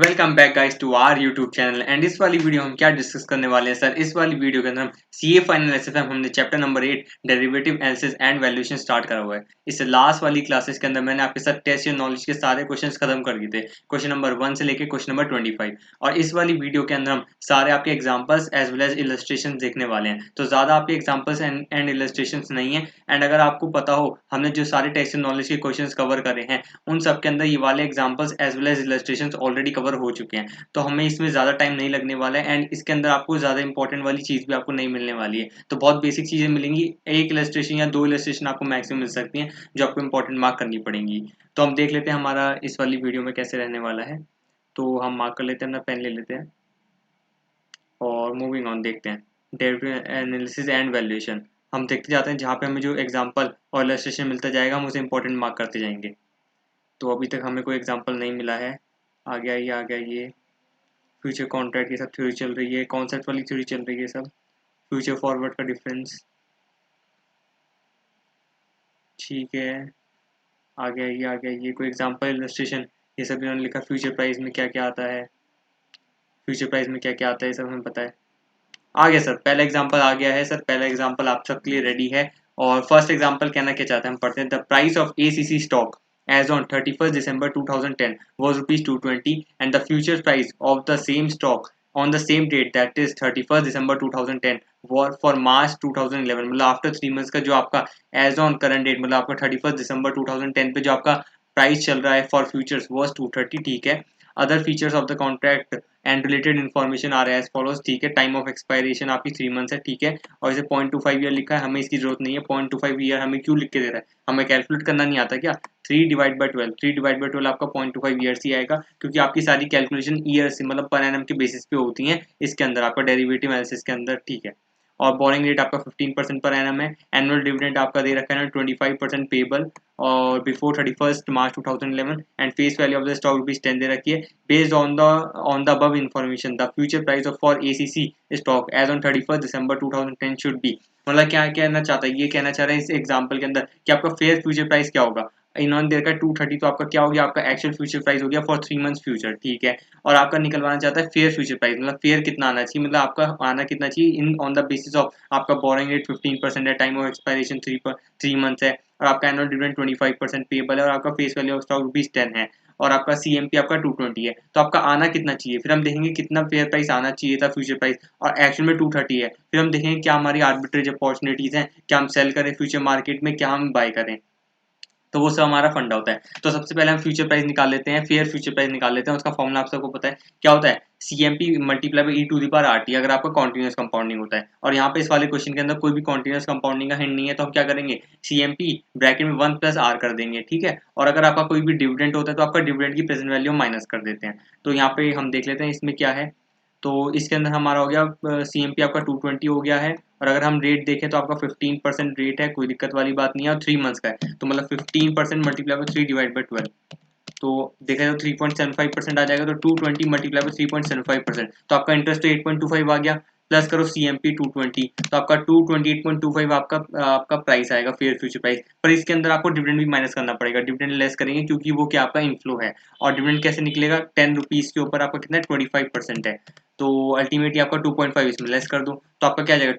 Welcome back guys to our YouTube channel and इस वाली video हम क्या डिस्कस करने वाले हैं सर। इस वाली वीडियो के अंदर हम सीए फाइनल एसएफएम हमने chapter number 8 derivative analysis and valuation start करा हुआ है। इससे लास्ट वाली क्लासेस के अंदर मैंने आपके साथ टेस्ट या नॉलेज के सारे क्वेश्चंस खत्म कर दिए थे, क्वेश्चन नंबर 1 से लेके क्वेश्चन नंबर 25। और इस वाली वीडियो के अंदर हम सारे आपके examples as well as illustration देखने वाले हैं, तो ज्यादा आपके एग्जाम्पल्स एंड इलस्ट्रेशन नहीं है। एंड अगर आपको पता हो हमने जो सारे टेस्ट एंड नॉलेज के क्वेश्चंस कवर करे हैं उन सब के अंदर ये वाले examples as well as illustration already cover हो चुके हैं, तो हमें इसमें ज़्यादा टाइम नहीं लगने वाला है। एंड इसके अंदर आपको ज़्यादा इंपॉर्टेंट वाली चीज़ भी आपको नहीं मिलने वाली है, तो बहुत बेसिक चीज़ें मिलेंगी। एक इलस्ट्रेशन या दो इलस्ट्रेशन आपको मैक्सिमम मिल सकती हैं जो आपको इंपॉर्टेंट मार्क करनी पड़ेंगी। तो हम देख लेते हैं हमारा इस वाली वीडियो में कैसे रहने वाला है। तो हम मार्क कर लेते हैं, अपना पेन ले लेते हैं और मूविंग ऑन देखते हैं। डेरिवेटिव एनालिसिस एंड वैल्यूएशन हम देखते जाते हैं, जहाँ पे हमें जो एग्जाम्पल और इलस्ट्रेशन मिलता जाएगा हम उसे इंपॉर्टेंट मार्क करते जाएंगे। तो अभी तक हमें कोई एग्जाम्पल नहीं मिला है। आ गया ये फ्यूचर कॉन्ट्रैक्ट, ये सब थ्योरी चल रही है, कॉन्सेप्ट वाली थ्योरी चल रही है सब। फ्यूचर फॉरवर्ड का डिफरेंस, ठीक है। आ गया ये कोई एग्जांपल इलस्ट्रेशन, ये सब इन्होंने लिखा। फ्यूचर प्राइस में क्या क्या आता है, फ्यूचर प्राइस में क्या क्या आता है, ये सब हमें पता है। आ गया सर, पहला एग्जांपल आ गया है सर। पहला एग्जांपल आप सबके लिए रेडी है। और फर्स्ट एग्जांपल कहना क्या चाहते हैं हम पढ़ते हैं। The price of ACC stock as on 31st December 2010 was rupees 220 and the future price of the same stock on the same date, that is 31st December 2010 for March 2011, मतलब after 3 months का जो आपका as on current date, मतलब आपका 31st December 2010 पे जो आपका price चल रहा है फॉर फ्यूचर्स वॉज 230, ठीक है। Other features of the contract and related information आ रहा है एज फॉलोज, ठीक है। टाइम ऑफ एक्सपायरेशन आपकी 3 मंथ्स है, ठीक है। और इसे 0.25 ईयर लिखा है, हमें इसकी जरूरत नहीं है। 0.25 ईयर हमें क्यों लिख के दे रहा है, हमें कैलकुलेट करना नहीं आता क्या। 3/12 आपका 0.25 ईयर्स ही आएगा, क्योंकि आपकी सारी कैलकुलेशन ईयर से मतलब पर एनम के बेसिस पे होती हैं इसके अंदर आपका डेरिवेटिव एनालिसिस के अंदर, ठीक है। और बोरिंग रेट आपका 15% पर एनम है। एनुअल डिविडेंड आपका दे रखा है 25% पेबल और before 31st March 2011 and face value of the stock ₹10 दे रखी है। Based on the above information the future price of for ACC stock as on 31st December 2010 should be, मतलब क्या कहना चाहता है, ये कहना चाह रहा है इस एग्जाम्पल के अंदर कि आपका फेयर फ्यूचर प्राइस क्या होगा। इन्होंने दे रखा है 230, तो आपका क्या हो गया, आपका एक्चुअल फ्यूचर प्राइस हो गया फॉर 3 मंथ्स फ्यूचर, ठीक है। और आपका निकलवाना चाहता है फेयर फ्यूचर प्राइस, मतलब फेयर कितना आना चाहिए, मतलब आपका आना कितना चाहिए in on the basis of आपका बोरिंग रेट 15% है, टाइम ऑफ एक्सपायरेशन 3 मंथ्स है, और आपका एनुअल डिविडेंड 25% पेबल है, और आपका फेस वैल्यू ऑफ स्टॉक ₹10 है, और आपका सीएमपी आपका 220 है। तो आपका आना कितना चाहिए, फिर हम देखेंगे कितना फेयर प्राइस आना चाहिए था फ्यूचर प्राइस, और एक्चुअल में 230 है। फिर हम देखेंगे क्या हमारी आर्बिट्रेज अपॉर्चुनिटीज हैं, क्या हम सेल करें फ्यूचर मार्केट में, क्या हम बाय करें। तो वो सब हमारा फंडा होता है। तो सबसे पहले हम फ्यूचर प्राइस निकाल लेते हैं, फेयर फ्यूचर प्राइस निकाल लेते हैं। उसका फॉर्मूला आप सबको पता है क्या होता है, CMP मल्टीप्लाई बाई E⁻RT, अगर आपका कॉन्टिन्यूस कंपाउंडिंग होता है। और यहाँ पे इस वाले क्वेश्चन के अंदर कोई भी कॉन्टिन्यूस कंपाउंडिंग का हिंट नहीं है, तो हम क्या करेंगे, CMP ब्रैकेट में 1+R कर देंगे, ठीक है। और अगर आपका कोई भी डिविडेंड होता है तो आपका डिविडेंड की प्रेजेंट वैल्यू माइनस कर देते हैं। तो यहाँ पे हम देख लेते हैं इसमें क्या है। तो इसके अंदर हमारा हो गया CMP आपका 220 हो गया है। और अगर हम रेट देखें तो आपका 15% रेट है, कोई दिक्कत वाली बात नहीं है, और 3 मंथ्स का है, तो मतलब 15% मल्टीप्लाई बाई 3/12, तो देखा जाए तो 3.75% आ जाएगा। तो 220 मल्टीप्लाई बाई 3.75%, तो आपका इंटरेस्ट तो 8.25 आ गया। प्लस करो CMP 220, तो आपका 228.25 आपका आपका प्राइस आएगा फेयर फ्यूचर प्राइस। पर इसके अंदर आपको डिविडेंड भी माइनस करना पड़ेगा, डिविडेंड लेस करेंगे क्योंकि वो क्या आपका इनफ्लो है। और डिविडेंड कैसे निकलेगा, 10 रुपीज के ऊपर आपका कितना 25% है, तो अल्टीमेटली आपका 2.5 इसमें लेस कर दो, तो आपका क्या आ जाएगा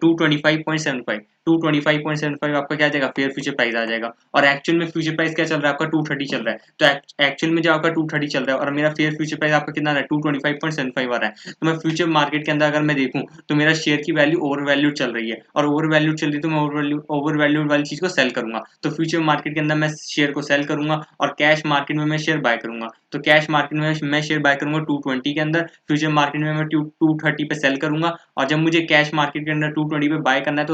225.75 आपका क्या आ जाएगा फेयर फ्यूचर प्राइस आ जाएगा। और एक्चुअल में फ्यूचर प्राइस क्या चल रहा है आपका 230 चल रहा है, तो एक्चुअल में जो आपका 230 चल रहा है और मेरा फेयर फ्यूचर प्राइस आपका कितना आ रहा है 225.75 आ रहा है। तो मैं फ्यूचर मार्केट के अंदर अगर मैं देखूं तो मेरा शेयर की वैल्यू ओवर वैल्यूड चल रही है, और ओवर वैल्यूड चल रही है तो मैं ओवर वैल्यूड वाली चीज को सेल करूंगा। तो फ्यूचर मार्केट के अंदर मैं शेयर को सेल करूंगा, और कैश मार्केट में मैं शेयर बाय करूंगा। तो कैश मार्केट में मैं शेयर बाय करूंगा 220 के अंदर, फ्यूचर मार्केट में मैं 230 पे सेल करूंगा। और जब मुझे कैश मार्केट के अंदर 220 पे बाय करना है तो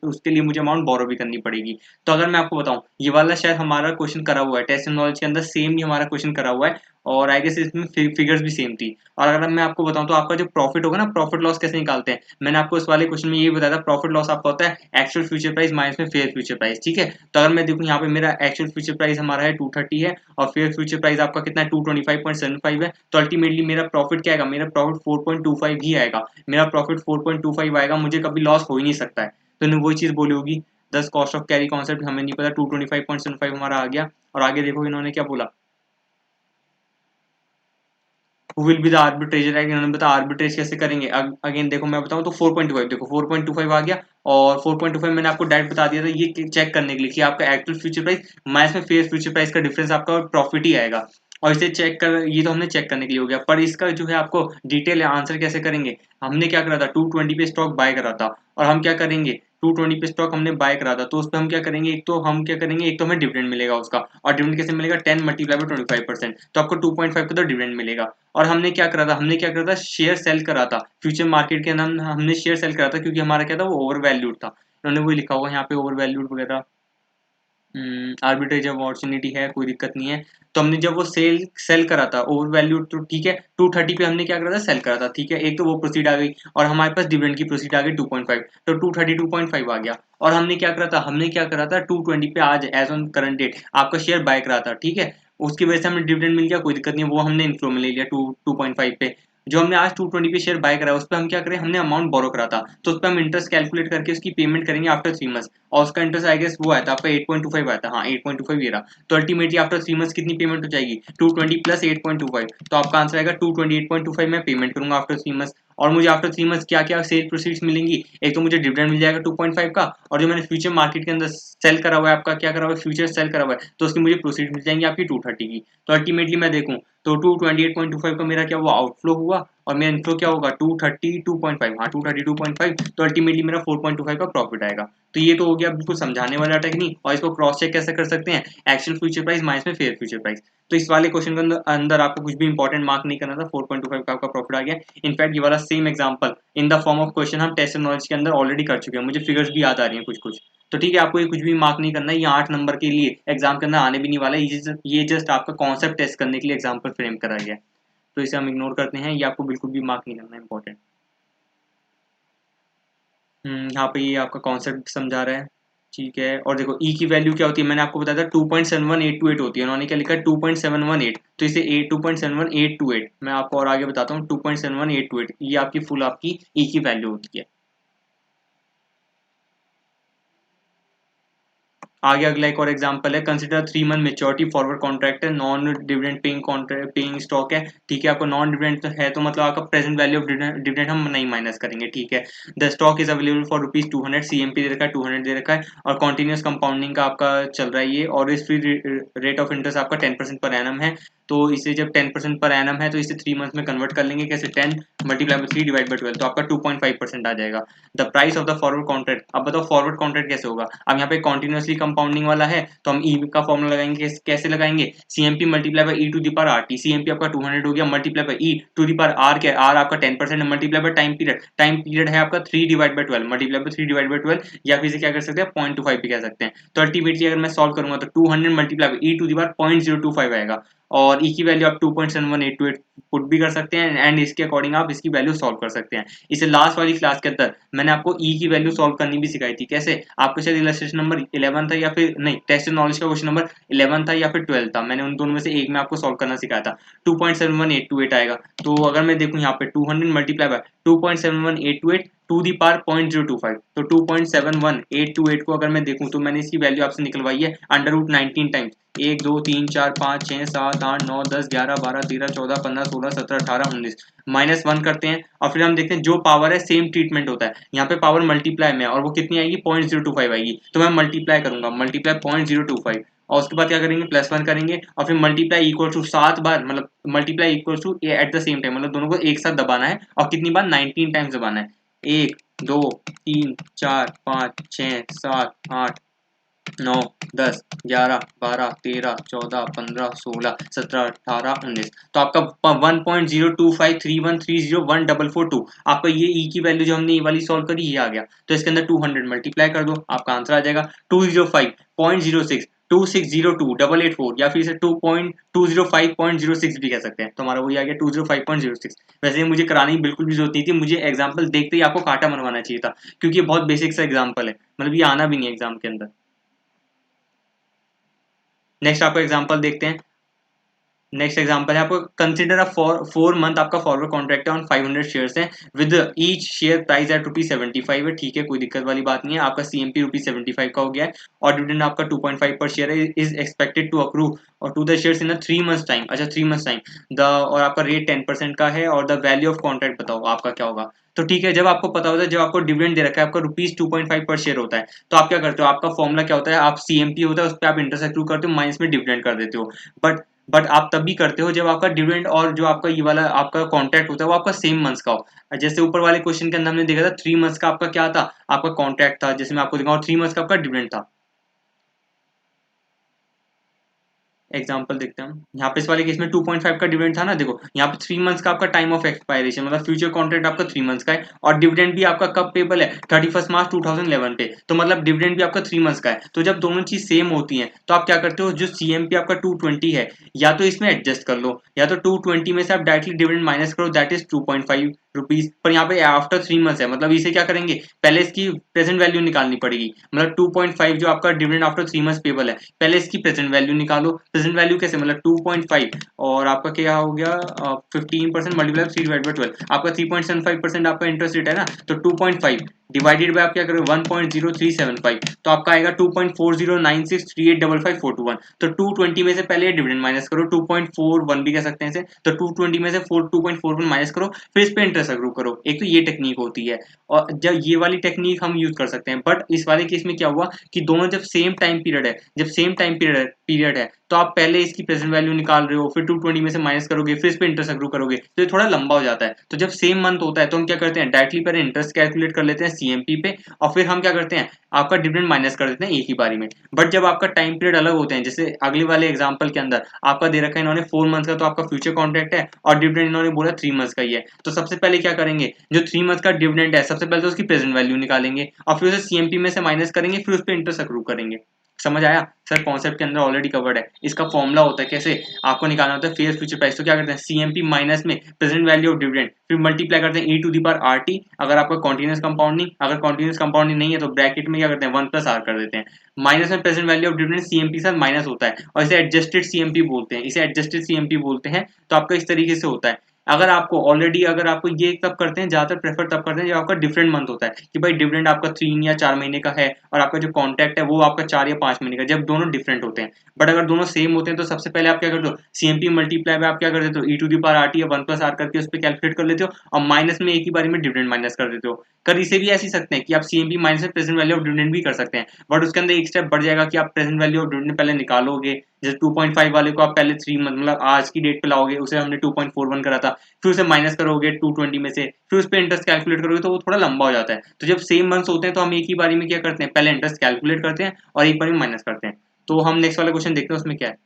उसके लिए मुझे अमाउंट बोरो भी करनी पड़ेगी। तो अगर मैं आपको बताऊं, ये वाला शायद हमारा क्वेश्चन करा हुआ है टेस्ट एंड नॉलेज के अंदर, सेम ही हमारा क्वेश्चन करा हुआ है, और आई गेस इसमें फिगर्स भी सेम थी। और अगर मैं आपको बताऊं तो आपका जो प्रॉफिट होगा ना, प्रॉफिट लॉस कैसे निकालते हैं, मैंने आपको इस वाले क्वेश्चन में ये बताया था। प्रॉफिट लॉस आपका होता है एक्चुअल फ्यूचर प्राइस माइनस में फेयर फ्यूचर प्राइस, ठीक है। तो अगर मैं देखूं यहाँ पे मेरा एक्चुअल फ्यूचर प्राइस हमारा है 230 है, और फेयर फ्यूचर प्राइस आपका कितना है 225.75 है, तो अल्टीमेटली मेरा प्रॉफिट क्या आएगा, मेरा प्रॉफिट 4.25 ही आएगा। मेरा प्रॉफिट 4.25 आएगा, मुझे कभी लॉस हो ही नहीं सकता है। तो इन्होंने वही चीज बोली होगी, 10 कॉस्ट ऑफ कैरी कॉन्सेप्ट हमें नहीं पता, 225.75 हमारा आ गया। और आगे देखो इन्होंने क्या बोला, हु विल बी द आर्बिट्रेजर, इन्होंने बताया आर्बिट्रेज कैसे करेंगे। अगेन देखो मैं बताऊं तो 4.25, देखो 4.25 आ गया, और 4.25 मैंने आपको डायरेक्ट बता दिया था ये चेक करने के लिए कि आपका एक्चुअल फ्यूचर प्राइस माइनस में फेयर फ्यूचर प्राइस का डिफरेंस आपका प्रॉफिट ही आएगा। और इसे चेक कर, ये तो हमने चेक करने के लिए हो गया, पर इसका जो है आपको डिटेल आंसर कैसे करेंगे। हमने क्या करा था 220 पे स्टॉक बाय करा था, और हम क्या करेंगे 220 पे स्टॉक हमने बाय करा था, तो उस पर हम क्या करेंगे, एक तो हमें डिविडेंड मिलेगा उसका, और डिविडेंड कैसे मिलेगा 10 मल्टीप्लाई बाय 25%, तो आपको 2.5 का तो डिविडेंड मिलेगा। और हमने क्या करा था शेयर सेल करा था फ्यूचर मार्केट के अंदर, हमने शेयर सेल करा था क्योंकि हमारा क्या था वो ओवर वैल्यूड था। उन्होंने वही लिखा हुआ यहाँ पे ओवर वैल्यूड वगैरह, आर्बिट्रेज अपॉर्चुनिटी है, कोई दिक्कत नहीं है। तो हमने जब वो सेल करा था ओवर वैल्यू, तो ठीक है 230 पे हमने क्या करा था सेल करा था, ठीक है, एक तो वो प्रोसीड आ गई, और हमारे पास डिविडेंड की प्रोसीड आ गई 2.5, तो 232.5 आ गया। और हमने क्या करा था 220 पे आज एज ऑन करंट डेट आपका शेयर बाय करा था, ठीक है, उसकी वजह से हमें डिविडेंड मिल गया, कोई दिक्कत नहीं है, वो हमने इन्फ्लो में ले लिया 2.5 पे। जो हमने आज 220 पे शेयर बाय करा उस पर हम क्या करें, हमने अमाउंट बोरो करा था, तो उस पर हम इंटरेस्ट कैलकुलेट करके उसकी पेमेंट करेंगे आफ्टर 3 मंथ्स, और उसका इंटरेस्ट आई गेस वो आया था आपका 8.25 आया था, हाँ 8.25 ये रहा। तो अल्टीमेटली आफ्टर 3 मंथ्स कितनी पेमेंट हो जाएगी 220 प्लस 8.25, तो आपका आंसर आएगा 228.25 मैं पेमेंट करूंगा आफ्टर 3 मंथ्स। और मुझे आफ्टर 3 मंथ्स क्या क्या सेल प्रोसीड्स मिलेंगी, एक तो मुझे डिविडेंड मिल जाएगा 2.5 का, और जो मैंने फ्यूचर मार्केट के अंदर सेल करा हुआ है, आपका क्या करा हुआ है फ्यूचर सेल करा हुआ है, तो उसकी मुझे प्रोसीड मिल जाएंगी आपकी 230 की। तो अल्टीमेटली मैं देखूं तो 228.25 का मेरा क्या हुआ आउटफ्लो हुआ, और मेरा इनफ्लो क्या होगा 232.5, हाँ 232.5, तो अल्टीमेटली मेरा 4.25 का प्रॉफिट आएगा। तो ये तो हो गया बिल्कुल समझाने वाला टेक्निक, और इसको क्रॉस चेक कैसे कर सकते हैं, एक्चुअल फ्यूचर प्राइस माइनस में फेयर फ्यूचर प्राइस। तो इस वाले क्वेश्चन के अंदर आपको कुछ भी इंपॉर्टेंट मार्क नहीं करना था, 4.25 का आपका प्रॉफिट आ गया। इनफैक्ट ये वाला same example in the form of question हम टेस्ट नॉलेज के अंदर ऑलरेडी कर चुके हैं, मुझे फिगर्स भी याद आ रही हैं कुछ कुछ। तो ठीक है, आपको ये कुछ भी मार्क नहीं करना है, ये 8 नंबर के लिए एग्जाम के अंदर आने भी नहीं वाला है, ये जस्ट आपका कॉन्सेप्ट टेस्ट करने के लिए एग्जाम्पल फ्रेम करा गया है। तो इसे हम इग्नोर करते हैं, ये आपको बिल्कुल भी मार्क नहीं करना है, इंपॉर्टेंट। यहाँ पे ये आपका कॉन्सेप्ट समझा रहा है, ठीक है। और देखो ई की वैल्यू क्या होती है, मैंने आपको बताया था 2.71828 होती है, उन्होंने क्या लिखा है 2.718, तो इसे 2.71828 मैं आपको और आगे बताता हूँ 2.71828 ये आपकी फुल आपकी ई की वैल्यू होती है। आगे अगला एक और एग्जांपल है, consider 3 month maturity forward contract है, non dividend paying contract paying stock है, ठीक है, आपको नॉन डिविडेंड है तो मतलब आपका प्रेजेंट वैल्यू ऑफ डिविडेंड हम नहीं माइनस करेंगे, ठीक है। The stock is available for ₹200, CMP दे रखा है 200 दे रखा है, और कॉन्टिन्यूस कंपाउंडिंग का आपका चल रहा है ये, और इस फ्री रेट ऑफ इंटरेस्ट आपका 10% पर एनम है। तो इसे जब 10% पर एनम है तो इसे 3 मंथ में कन्वर्ट कर लेंगे, कैसे 10 मल्टीप्लाई बाई 3 डिवाइड बाई 12, तो आपका 2.5% आ जाएगा। The price of the forward contract, अब बताओ फॉरवर्ड कॉन्ट्रैक्ट कैसे होगा, अब यहाँ पे कॉन्टिन्यूसली कंपाउंडिंग वाला है तो हम ई का फॉर्मुला लगाएंगे, कैसे लगाएंगे, CMP multiply by e to the power r t, CMP आपका 200 हो गया, multiply by e to the power r, क्या आर आपका 10% है, मल्टीप्लाई बाई टाइम पीरियड है आपका 3 divide by 12, multiply by 3 divide by 12, या फिर इसे क्या कर सकते हैं 0.25 भी कह सकते हैं। तो अल्टीमेटली अगर मैं सॉल्व करूंगा तो 200 multiply by e to the power 0.025 आएगा, और ई की वैल्यू आप 2.7182 पुट भी कर सकते हैं, एंड इसके अकॉर्डिंग आप इसकी वैल्यू सॉल्व कर सकते हैं। इसे लास्ट वाली क्लास के अंदर मैंने आपको ई की वैल्यू सॉल्व करनी भी सिखाई थी, कैसे, आपको शायद इलस्ट्रेशन नंबर 11 था या फिर नहीं, टेस्ट नॉलेज का क्वेश्चन नंबर 11 था या फिर 12 था, मैंने उन दोनों में से एक में आपको सॉल्व करना सिखाया था। 2.71828 आएगा, तो अगर मैं देखूं यहाँ पे 200 multiply by 2.71828 to the power 0.025, तो 2.71828 को अगर मैं देखूं तो मैंने इसकी वैल्यू आपसे निकलवाई है अंडर रूट 19 टाइम्स, 1 2 3 4 5 6 7 8 9 10 11 12 13 14 15 16 17 18 19 -1 करते हैं, और फिर हम देखते हैं जो पावर है सेम ट्रीटमेंट होता है, यहाँ पे पावर मल्टीप्लाई में और वो कितनी आएगी 0.025 आएगी, तो मैं मल्टीप्लाई करूंगा, मल्टीप्लाई 0.025, और उसके बाद क्या करेंगे +1 करेंगे, और फिर मल्टीप्लाई इक्वल टू 7 बार, मतलब multiply equal to at the same time, मतलब दोनों को एक साथ दबाना है, और कितनी बार 19 टाइम्स दबाना है, 1 2 3 4 5 6 7 8 9 10 11 12 13 14 15 16 17 18 19, तो आपका 1.02531301442 आपका ये ई की वैल्यू जो हमने ये वाली सॉल्व करी ये आ गया, तो इसके अंदर 200 मल्टीप्लाई कर दो, आपका आंसर आ जाएगा 205.06 2602884, या फिर इसे 2.205.06 भी कह सकते हैं, तो हमारा वही आ गया 205.06। वैसे मुझे कराने की बिल्कुल भी जरूरत नहीं थी, मुझे एग्जाम्पल देखते ही आपको काटा मनवाना चाहिए था, क्योंकि ये बहुत बेसिक सा एग्जाम्पल है, मतलब ये आना भी नहीं एग्जाम के अंदर। नेक्स्ट आपको एग्जांपल देखते हैं, नेक्स्ट एग्जांपल है आपको कंसीडर अ 4 मंथ आपका फॉरवर्ड कॉन्ट्रैक्ट है ऑन 500 शेयर्स है with each share price at ₹75 है, ठीक है, कोई दिक्कत वाली बात नहीं है। आपका सीएमपी ₹75 का हो गया है और डिविडेंड आपका 2.5 पर शेयर है, इज एक्सपेक्टेड टू अक्रू और to the shares in 3 months time. अच्छा 3 मंथ्स टाइम द और आपका रेट 10% का है और द वैल्यू ऑफ कॉन्ट्रैक्ट बताओ आपका क्या होगा। तो ठीक है, जब आपको पता होता है, जब आपको डिविडेंड दे रखा है आपका ₹2.5 पर शेयर होता है, तो आप क्या करते हो, आपका फॉर्मूला क्या होता है, आप सीएमपी होता है उस पर आप इंटरेस्ट एक्रू करते हो, माइनस में डिविडेंड कर देते हो। बट आप तभी करते हो जब आपका डिविडेंड और जो आपका ये वाला आपका कॉन्ट्रैक्ट होता है वो आपका सेम मंथ्स का हो। जैसे ऊपर वाले क्वेश्चन के अंदर हमने देखा था 3 मंथ्स का आपका क्या था, आपका कॉन्ट्रैक्ट था, जैसे मैं आपको दिखाऊं 3 मंथ्स का आपका डिविडेंड था। एग्जांपल देखते हैं हम, यहाँ पे इस वाले केस में 2.5 का डिविडेंड था ना, देखो यहाँ पे 3 मंथ्स का आपका टाइम ऑफ एक्सपायरेशन, मतलब फ्यूचर कॉन्ट्रैक्ट आपका 3 मंथ्स का है और डिविडेंड भी आपका कब पेबल है, 31 मार्च 2011 पे, तो मतलब डिविडेंड भी आपका 3 मंथ्स का है। तो जब दोनों चीज सेम होती हैं तो आप क्या करते हो, जो सीएमपी आपका 220 है या तो इसमें एडजस्ट कर लो, या तो 220 में से आप डायरेक्टली डिविडेंड माइनस करो, दैट इज 2.5 रुपीज। पर यहाँ पे आफ्टर 3 मंथ्स है, मतलब इसे क्या करेंगे, पहले इसकी प्रेजेंट वैल्यू निकालनी पड़ेगी, मतलब 2.5 जो आपका डिविडेंड आफ्टर 3 मंथ्स पेबल है, पहले इसकी प्रेजेंट वैल्यू निकालो। प्रेजेंट वैल्यू कैसे, मतलब 2.5 और आपका क्या हो गया 15% मल्टीप्लाई 3/12, आपका 3.75% आपका इंटरेस्ट रेट है ना, तो 2.5 डिवाइडेड बाय आप क्या करोगे 1.0375, तो आपका आएगा 2.4096385541। तो 220 में से पहले डिविडेंड माइनस करो, 2.41 भी कह सकते हैं इसे, तो 220 में से 2.41 माइनस करो, फिर इस पे इंटरेस्ट अक्रू करो। एक तो ये टेक्निक होती है और जब ये वाली टेक्निक हम यूज कर सकते हैं। बट इस वाले केस में क्या हुआ कि दोनों जब सेम टाइम पीरियड है, जब सेम टाइम पीरियड है तो आप पहले इसकी प्रेजेंट वैल्यू निकाल रहे हो, फिर 220 में से माइनस करोगे, फिर इस पे इंटरेस्ट अक्रू करोगे, तो ये थोड़ा लंबा हो जाता है। तो जब सेम मंथ होता है तो हम क्या करते हैं, डायरेक्टली पहले इंटरेस्ट कैलकुलेट कर लेते हैं सीएमपी पे और फिर हम क्या करते हैं, आपका डिविडेंड माइनस कर देते हैं एक ही बारी में। बट जब आपका टाइम पीरियड अलग होते हैं, जैसे अगले वाले एग्जांपल के अंदर आपका दे रखा है इन्होंने 4 मंथ्स का, तो आपका फ्यूचर कॉन्ट्रैक्ट है और डिविडेंड इन्होंने बोला 3 मंथ्स का ही है, तो सबसे पहले क्या करेंगे, जो 3 मंथ्स का डिविडेंड है सबसे पहले तो उसकी प्रेजेंट वैल्यू निकालेंगे और फिर उसे सीएमपी में से माइनस करेंगे, फिर उस पर इंटरेस्ट अक्रू करेंगे। समझ आया सर, कॉन्सेप्ट के अंदर ऑलरेडी कवर्ड है। इसका फॉर्मूला होता है कैसे, आपको निकालना होता है फेयर फ्यूचर प्राइस, तो क्या करते हैं सीएमपी माइनस में प्रेजेंट वैल्यू ऑफ डिविडेंड, फिर मल्टीप्लाई करते हैं e⁻rt, अगर आपका कॉन्टिन्यूस कंपाउंडिंग, अगर कॉन्टिन्यूस कंपाउंडिंग नहीं है तो ब्रैकेट में क्या करते हैं 1+r कर देते हैं, माइनस में present value of dividend CMP साथ माइनस होता है और इसे एडजस्टेड सीएमपी बोलते हैं, इसे एडजस्टेड सीएमपी बोलते हैं। तो आपका इस तरीके से होता है। अगर आपको ऑलरेडी, अगर आपको ये तब करते हैं, ज्यादातर प्रेफर तब करते हैं जब आपका डिफरेंट मंथ होता है कि भाई डिविडेंड आपका 3 या 4 महीने का है और आपका जो कॉन्ट्रैक्ट है वो आपका 4 या 5 महीने का, जब दोनों डिफरेंट होते हैं। बट अगर दोनों सेम होते हैं तो सबसे पहले आप क्या करते हो, सीएमपी मल्टीप्लाई में आप क्या कर देते हो e⁻rt या 1+r करके उस पर कैलकुलेट कर लेते हो और माइनस में एक ही बारी में डिविडेंड माइनस कर देते हो। कर इसे भी ऐसे सकते हैं कि आप सीएमपी माइनस में प्रेजेंट वैल्यू ऑफ डिविडेंड भी कर सकते हैं, बट उसके अंदर एक स्टेप बढ़ जाएगा कि आप प्रेजेंट वैल्यू ऑफ डिविडेंड पहले निकालोगे। जैसे 2.5 वाले को आप पहले 3 मंथ मतलब आज की डेट पे लाओगे, उसे हमने 2.41 करा था, फिर उसे माइनस करोगे 220 में से, फिर उस पर इंटरेस्ट कैलकुलेट करोगे, तो वो थोड़ा लंबा हो जाता है। तो जब सेम मंथ्स होते हैं तो हम एक ही बारी में क्या करते हैं, पहले इंटरेस्ट कैलकुलेट करते हैं और एक बारी में माइनस करते हैं। तो हम नेक्स्ट वाला क्वेश्चन देखते हैं उसमें क्या है।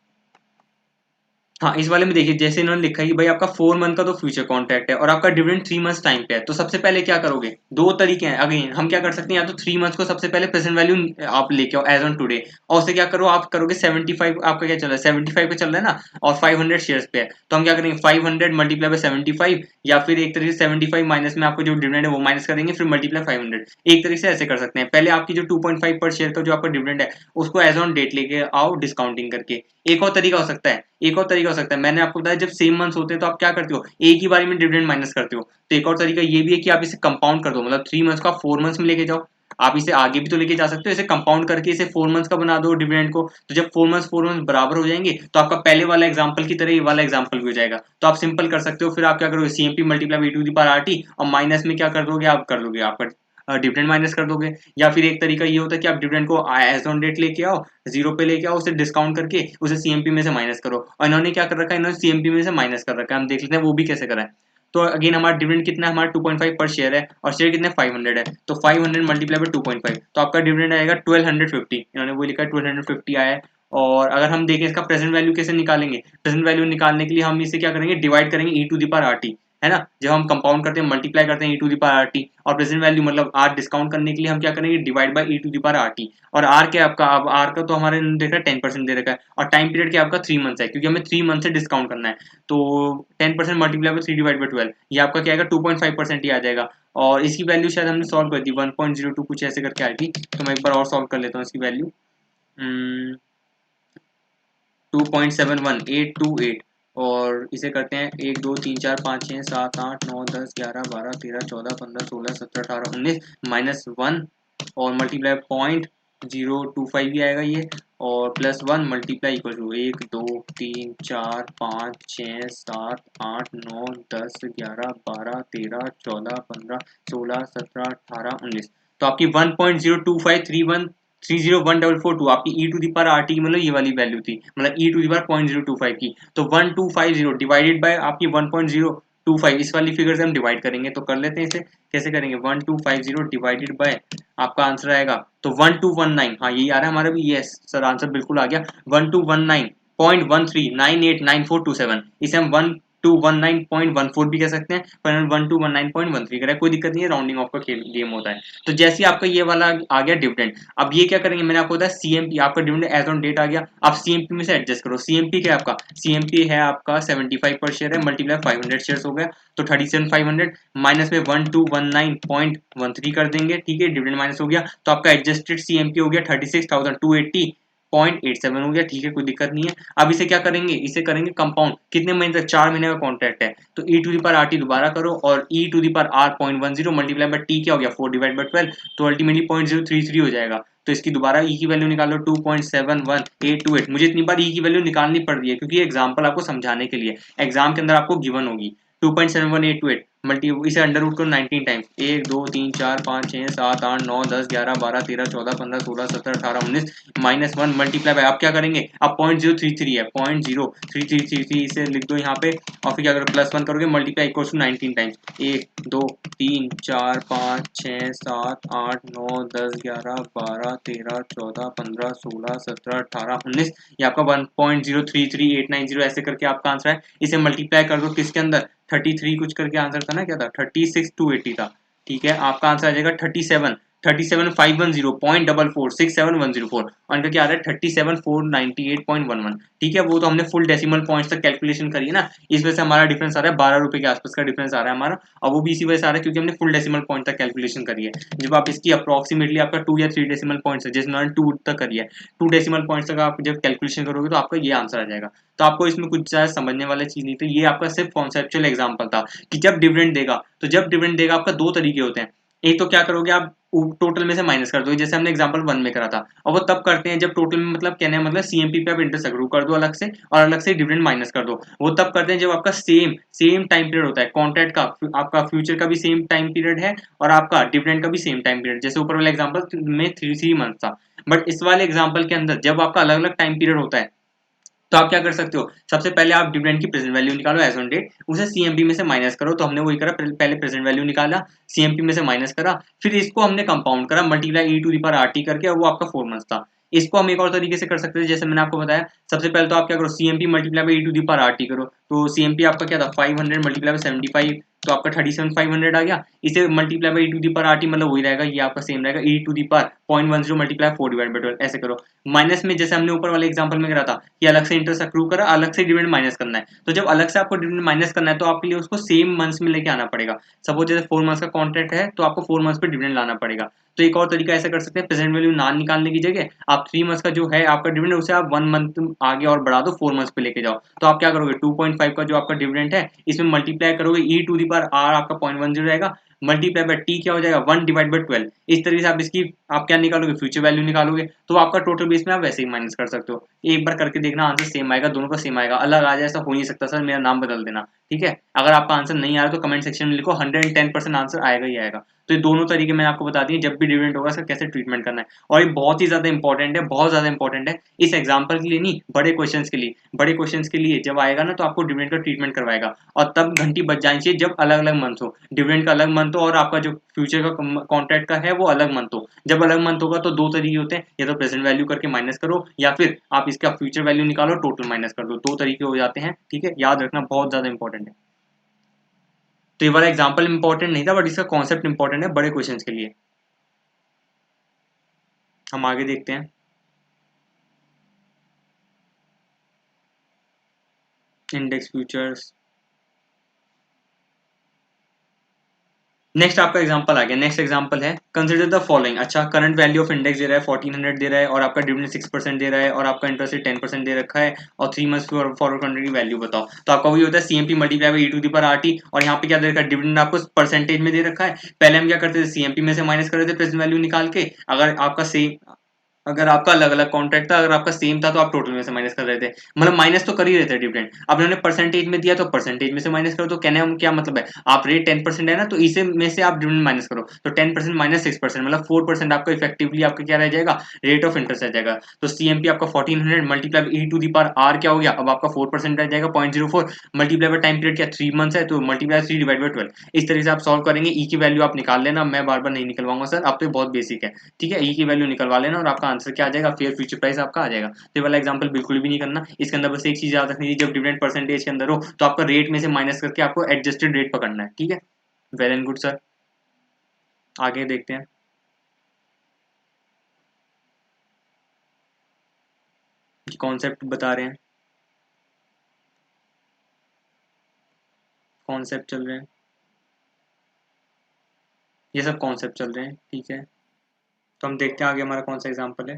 हाँ, इस वाले में देखिए जैसे इन्होंने लिखा है कि भाई आपका 4 मंथ का तो फ्यूचर कॉन्ट्रैक्ट है और आपका डिविडेंड 3 मंथ्स टाइम पे है, तो सबसे पहले क्या करोगे, दो तरीके हैं। अगेन हम क्या कर सकते हैं, या तो 3 मंथ्स को सबसे पहले प्रेजेंट वैल्यू आप लेके आओ एज ऑन टुडे, और उससे क्या करो, आप करोगे 75, आपका क्या चल रहा है 75 पे चल रहा है ना, और 500 शेयर्स पे है, तो हम क्या करेंगे 500 मल्टीप्लाई बाय 75, या फिर एक तरीके से 75 माइनस में आपको जो डिविडेंड है वो माइनस करेंगे, फिर मल्टीप्लाई 500। एक तरीके से ऐसे कर सकते हैं, पहले आपकी जो 2.5 पर शेयर का जो आपका डिविडेंड है उसको एज ऑन डेट लेके आओ डिस्काउंटिंग करके। एक और तरीका हो सकता है, एक और तरीका हो सकता है, मैंने आपको बताया जब सेम मंथ्स होते हैं तो आप क्या करते हो, एक ही बारी में डिविडेंड माइनस करते हो। तो एक और तरीका ये भी है कि आप इसे कंपाउंड कर दो, मतलब 3 मंथ्स का 4 मंथ्स में लेके जाओ। आप इसे आगे भी तो लेके जा सकते हो, इसे कंपाउंड करके इसे 4 मंथ्स का बना दो डिविडेंड को, तो जब 4 मंथ्स बराबर हो जाएंगे तो आपका पहले वाला एग्जांपल की तरह ये वाला एग्जांपल भी हो जाएगा। तो आप सिंपल कर सकते हो, फिर आप क्या करोगे सीएमपी मल्टीप्लाई e⁻rt और माइनस में क्या कर दोगे, आप कर दोगे आपका डिविडेंड माइनस कर दोगे। या फिर एक तरीका ये होता है कि आप डिविडेंड को एज ऑन डेट लेके आओ, जीरो पे लेके आओ, उसे डिस्काउंट करके उसे सीएमपी में से माइनस करो। और इन्होंने क्या कर रखा है, इन्होंने सीएमपी में से माइनस कर रखा है, हम देख लेते हैं वो भी कैसे करा है। तो अगेन हमारा डिविडेंड कितना है, हमारा 2.5 पर शेयर है और शेयर कितने 500 है, तो 500 मल्टीप्लाई बाय 2.5, तो आपका डिविडेंड आएगा 1250, इन्होंने वो लिखा है 1250 आया है। और अगर हम देखें इसका प्रेजेंट वैल्यू कैसे निकालेंगे, प्रेजेंट वैल्यू निकालने के लिए हम इसे क्या करेंगे, डिवाइड करेंगे e⁻rt, है ना, जब हम कंपाउंड करते हैं मल्टीप्लाई करते हैं e⁻rt, और प्रेजेंट वैल्यू मतलब r डिस्काउंट करने के लिए हम क्या करेंगे, डिवाइड बाय e⁻rt। और r क्या आपका, अब r का तो हमारे देख रहा है 10% दे रखा है और टाइम पीरियड क्या आपका 3 मंथ्स है, क्योंकि हमें 3 मंथ से डिस्काउंट करना है। तो 10% मल्टीप्लाई बाय 3/12, ये आपका क्या आएगा 2.5% ही आ जाएगा। और इसकी वैल्यू शायद हमने सॉल्व कर दी 1.02 कुछ ऐसे करके आई थी, तो मैं एक बार और सॉल्व कर लेता हूँ इसकी वैल्यू। 2.71828, और इसे करते हैं 1 2 3 4 5 6 7 8 9 10 11 12 13 14 15 16 17 18 19 -1 और मल्टीप्लाई 0.025 भी आएगा ये, और +1 मल्टीप्लाई इक्वल टू 1 2 3 4 5 6 7 8 9 10 11 12 13 14 15 16 17 18 19। तो आपकी 1.02531301442 आपकी e to the power r t मतलब ये वाली वैल्यू थी, मतलब e टू दी पावर 0.025 की। तो 1250 डिवाइडेड बाय आपकी 1.025, इस वाली फिगर से हम डिवाइड करेंगे। तो कर लेते हैं इसे, कैसे करेंगे, 1250 डिवाइडेड बाय आपका आंसर आएगा तो 1219, हाँ यही आ रहा है हमारा भी, यस सर आंसर बिल्कुल आ गया 1219.139427। इसे हम 1219.14 भी कह सकते हैं, पर 1219.13 करें, कोई दिक्कत नहीं है, राउंडिंग ऑफ का खेल गेम होता है। तो जैसे आपका ये वाला आ गया डिविडेंड, अब ये क्या करेंगे, मैंने आपको बताया सीएमपी, आपका डिविडेंड एज ऑन डेट आ गया। अब सीएमपी में से एडजस्ट करो, सीएमपी क्या है आपका, सीएमपी है आपका 75 पर शेयर है, मल्टीप्लाई 500 शेयर हो गया, तो 37,500 माइनस में 1219.13 कर देंगे, ठीक है, डिविडेंड माइनस हो गया, तो आपका एडजस्टेड सीएमपी हो गया 36,280.87 हो गया, ठीक है, कोई दिक्कत नहीं है। अब इसे क्या करेंगे, इसे करेंगे कंपाउंड, कितने महीने तक, 4 महीने का कॉन्ट्रैक्ट है, तो e to the power r t दोबारा करो, और e to the power r 0.10 multiply by t क्या हो गया 4/12, तो अल्टीमेटली 0.033 हो जाएगा। तो इसकी दोबारा ई की वैल्यू निकालो 2.71828। मुझे इतनी बार ई की वैल्यू निकालनी पड़ रही है क्योंकि एग्जाम्पल आपको समझाने के लिए, एग्जाम के अंदर आपको गिवन होगी 2.71828 मल्टी, इसे अंडर रूट करो 19 टाइम्स, 1 2 3 4 5 6 7 8 9 10 11 12 13 14 15 16 17 18 19 -1 मल्टीप्लाई बाय, आप क्या करेंगे, अब 0.033 है, 0.03333 इसे लिख दो यहाँ पे, और फिर क्या करो +1 करोगे, मल्टीप्लाई इक्वल टू 19 टाइम्स, 1 2 3 4 5 6 7 8 9 10 11 12 13 14 15 16 17 18 19, ये आपका 1.033890 ऐसे करके आपका आंसर है। इसे मल्टीप्लाई कर दो किसके अंदर, 33 कुछ करके आंसर था ना, क्या था, 36,280 था, ठीक है, आपका आंसर आ जाएगा 37,510.4467,104, और इनका क्या आ रहा है 37,498.11, ठीक है, वो तो हमने फुल डेसिमल पॉइंट्स तक कैलकुलेशन करी है ना, इस वजह से हमारा डिफरेंस आ रहा है 12 रुपए के आसपास का डिफरेंस आ रहा है हमारा, और वो भी इसी वजह से आ रहा है क्योंकि हमने फुल डेसिमल पॉइंट तक कैलकुलेशन करी है। जब आप इसकी अप्रोक्सीमेटली आपका 2 या 3 डेसिमल पॉइंट्स है, जिसमें 2 तक करी है, 2 डेसिमल पॉइंट्स तक आप जब कैलकुलेशन करोगे तो आपका ये आंसर आ जाएगा। तो आपको इसमें कुछ ज्यादा समझने वाला चीज नहीं, तो ये आपका सिर्फ कॉन्सेप्चुअल एग्जांपल था कि जब डिविडेंड देगा, तो जब डिविडेंड देगा आपका दो तरीके होते हैं, एक तो क्या करोगे आप टोटल में से माइनस कर दो, जैसे हमने एग्जांपल 1 में करा था, और वो तब करते हैं जब टोटल में, मतलब कहने मतलब सीएमपी पे आप इंटरेस्ट अक्रू कर दो अलग से, और अलग से डिविडेंड माइनस कर दो, वो तब करते हैं जब आपका सेम टाइम पीरियड होता है, कॉन्ट्रैक्ट का आपका फ्यूचर का भी सेम टाइम पीरियड है, और आपका डिविडेंड का भी सेम टाइम पीरियड, जैसे ऊपर वाले एग्जांपल में 3 मंथ था, बट इस वाले एग्जांपल के अंदर जब आपका अलग अलग टाइम पीरियड होता है, तो आप क्या कर सकते हो, सबसे पहले आप डिविडेंड की प्रेजेंट वैल्यू निकालो एज ऑन डेट, उसे सीएमपी में से माइनस करो, तो हमने वही करा, पहले प्रेजेंट वैल्यू निकाला, सीएमपी में से माइनस करा, फिर इसको हमने कंपाउंड करा multiply e to the power r t करके, और वो आपका 4 मंथ था। इसको हम एक और तरीके से कर सकते थे, जैसे मैंने आपको बताया, सबसे पहले तो आप क्या करो, CMP multiply by e to the power r t करो, तो सीएमपी आपका क्या था 500 मल्टीप्लाई बाई 75, तो आपका 37,500 आ गया, इसे multiply by e to the power r t मतलब वही रहेगा, ये आपका सेम रहेगा, ई टू दी पावर 0.10 मल्टीप्लाई 4/12 ऐसे करो। माइनस में जैसे हमने ऊपर वाले एग्जांपल में करा था कि अलग से इंटरेस्ट अक्रू करा, अलग से डिविडेंड माइनस करना है, तो जब अलग से आपको डिविडेंड माइनस करना है तो आपके लिए उसको सेम मंथ्स में लेके आना पड़ेगा। सपोज जैसे 4 मंथ्स का कॉन्ट्रैक्ट है तो आपको 4 मंथ्स पे डिविडेंड लाना पड़ेगा। तो एक और तरीका ऐसा कर सकते हैं, प्रेजेंट वैल्यू ना निकालने की जगह आप 3 मंथ्स का जो है आपका डिविडेंड, उसे आप 1 मंथ आगे और बढ़ा दो, 4 मंथ्स पे लेके जाओ, तो आप क्या करोगे 2.5 का जो आपका डिविडेंड है इसमें मल्टीप्लाई करोगे, ई टू दी पावर आर आपका 0.10 रहेगा, मल्टीप्लाई बाय टी क्या हो जाएगा 1/12। इस तरीके से आप इसकी आप क्या निकालोगे, फ्यूचर वैल्यू निकालोगे, तो आपका टोटल बेस में आप वैसे ही माइनस कर सकते हो। एक बार करके देखना, आंसर सेम आएगा, दोनों का सेम आएगा, अलग आ जाए ऐसा हो नहीं सकता सर, मेरा नाम बदल देना, ठीक है। अगर आपका आंसर नहीं आ रहा तो कमेंट सेक्शन में लिखो, 110% आंसर आएगा ही आएगा। तो ये दोनों तरीके मैंने आपको बता दिए, जब भी डिविडेंड होगा इसका कैसे ट्रीटमेंट करना है, और ये बहुत ही ज्यादा इंपॉर्टेंट है, बहुत ज्यादा इंपॉर्टेंट है, इस एग्जाम्पल के लिए नहीं, बड़े क्वेश्चन के लिए, बड़े क्वेश्चन के लिए जब आएगा ना तो आपको डिविडेंड का ट्रीटमेंट करवाएगा, और तब घंटी बच जानी चाहिए जब अलग अलग मंथ हो, डिविडेंड का अलग मंथ हो और आपका जो फ्यूचर का कॉन्ट्रैक्ट का है वो अलग मंथ हो। जब अलग मंथ होगा तो दो तरीके होते हैं, या तो प्रेजेंट वैल्यू करके माइनस करो, या फिर आप इसका फ्यूचर वैल्यू निकालो, टोटल माइनस कर दो, दो तरीके हो जाते हैं, ठीक है, याद रखना बहुत ज्यादा इंपॉर्टेंट है। तो ये वाला एग्जाम्पल इंपॉर्टेंट नहीं था, बट इसका कॉन्सेप्ट इंपॉर्टेंट है बड़े क्वेश्चन के लिए। हम आगे देखते हैं, इंडेक्स फ्यूचर्स, नेक्स्ट आपका एग्जांपल आ गया। नेक्स्ट एग्जांपल है कंसीडर द फॉलोइंग। अच्छा, करंट वैल्यू ऑफ इंडेक्स दे रहा है 1400 दे रहा है, और आपका डिविडेंड 6% दे रहा है, और आपका इंटरेस्ट रेट 10% दे रखा है, और 3 मंथ्स फॉरवर्ड कॉन्ट्रैक्ट की वैल्यू बताओ। तो आपका वही होता है CMP multiply by e to the power r t, और यहाँ पे क्या दे रखा है, डिविडेंड आपको परसेंटेज में दे रखा है। पहले हम क्या करते थे, सीएमपी में से माइनस कर रहे थे प्रेजेंट वैल्यू निकाल के। अगर आपका अलग अलग कॉन्ट्रैक्ट था, अगर आपका सेम था तो आप टोटल में से माइनस कर रहे थे, मतलब माइनस तो कर ही रहे थे डिविडेंड। अब उन्होंने परसेंटेज में दिया तो परसेंटेज में से माइनस करो। तो कहने का क्या मतलब है, आप रेट 10% है ना, तो इसे में से आप डिविडेंड माइनस करो, तो 10% माइनस 6% मतलब 4% आपका इफेक्टिवली आपका क्या रह जाएगा, रेट ऑफ इंटरेस्ट रह जाएगा। तो सीएमपी आपका 1400 multiply e to the power r क्या हो गया, अब आपका 4% रह जाएगा 0.04, मल्टीप्लाई बाय टाइम पीरियड क्या 3 मंथ्स है, तो मल्टीप्लाई 3 डिवाइड बाय 12। इस तरीके से आप सॉल्व करेंगे। ई की वैल्यू आप निकाल लेना, मैं बार बार नहीं निकलवाऊंगा सर, आप तो बहुत बेसिक है। ठीक है, ई की वैल्यू निकलवा लेना और आपका आंसर क्या आ जाएगा, फेयर फ्यूचर प्राइस आपका आ जाएगा। तो ये वाला एग्जांपल बिल्कुल भी नहीं करना। इसके अंदर बस एक चीज याद रखनी है, जब डिविडेंड परसेंटेज के अंदर हो तो आपका रेट में से माइनस करके आपको एडजस्टेड रेट पकड़ना है। ठीक है, वेल एंड गुड सर। आगे देखते हैं। कॉन्सेप्ट बता रहे हैं, कॉन्सेप्ट चल रहे हैं, ये सब कॉन्सेप्ट चल रहे हैं। ठीक है, तो हम देखते हैं आगे हमारा कौन सा एग्जाम्पल है।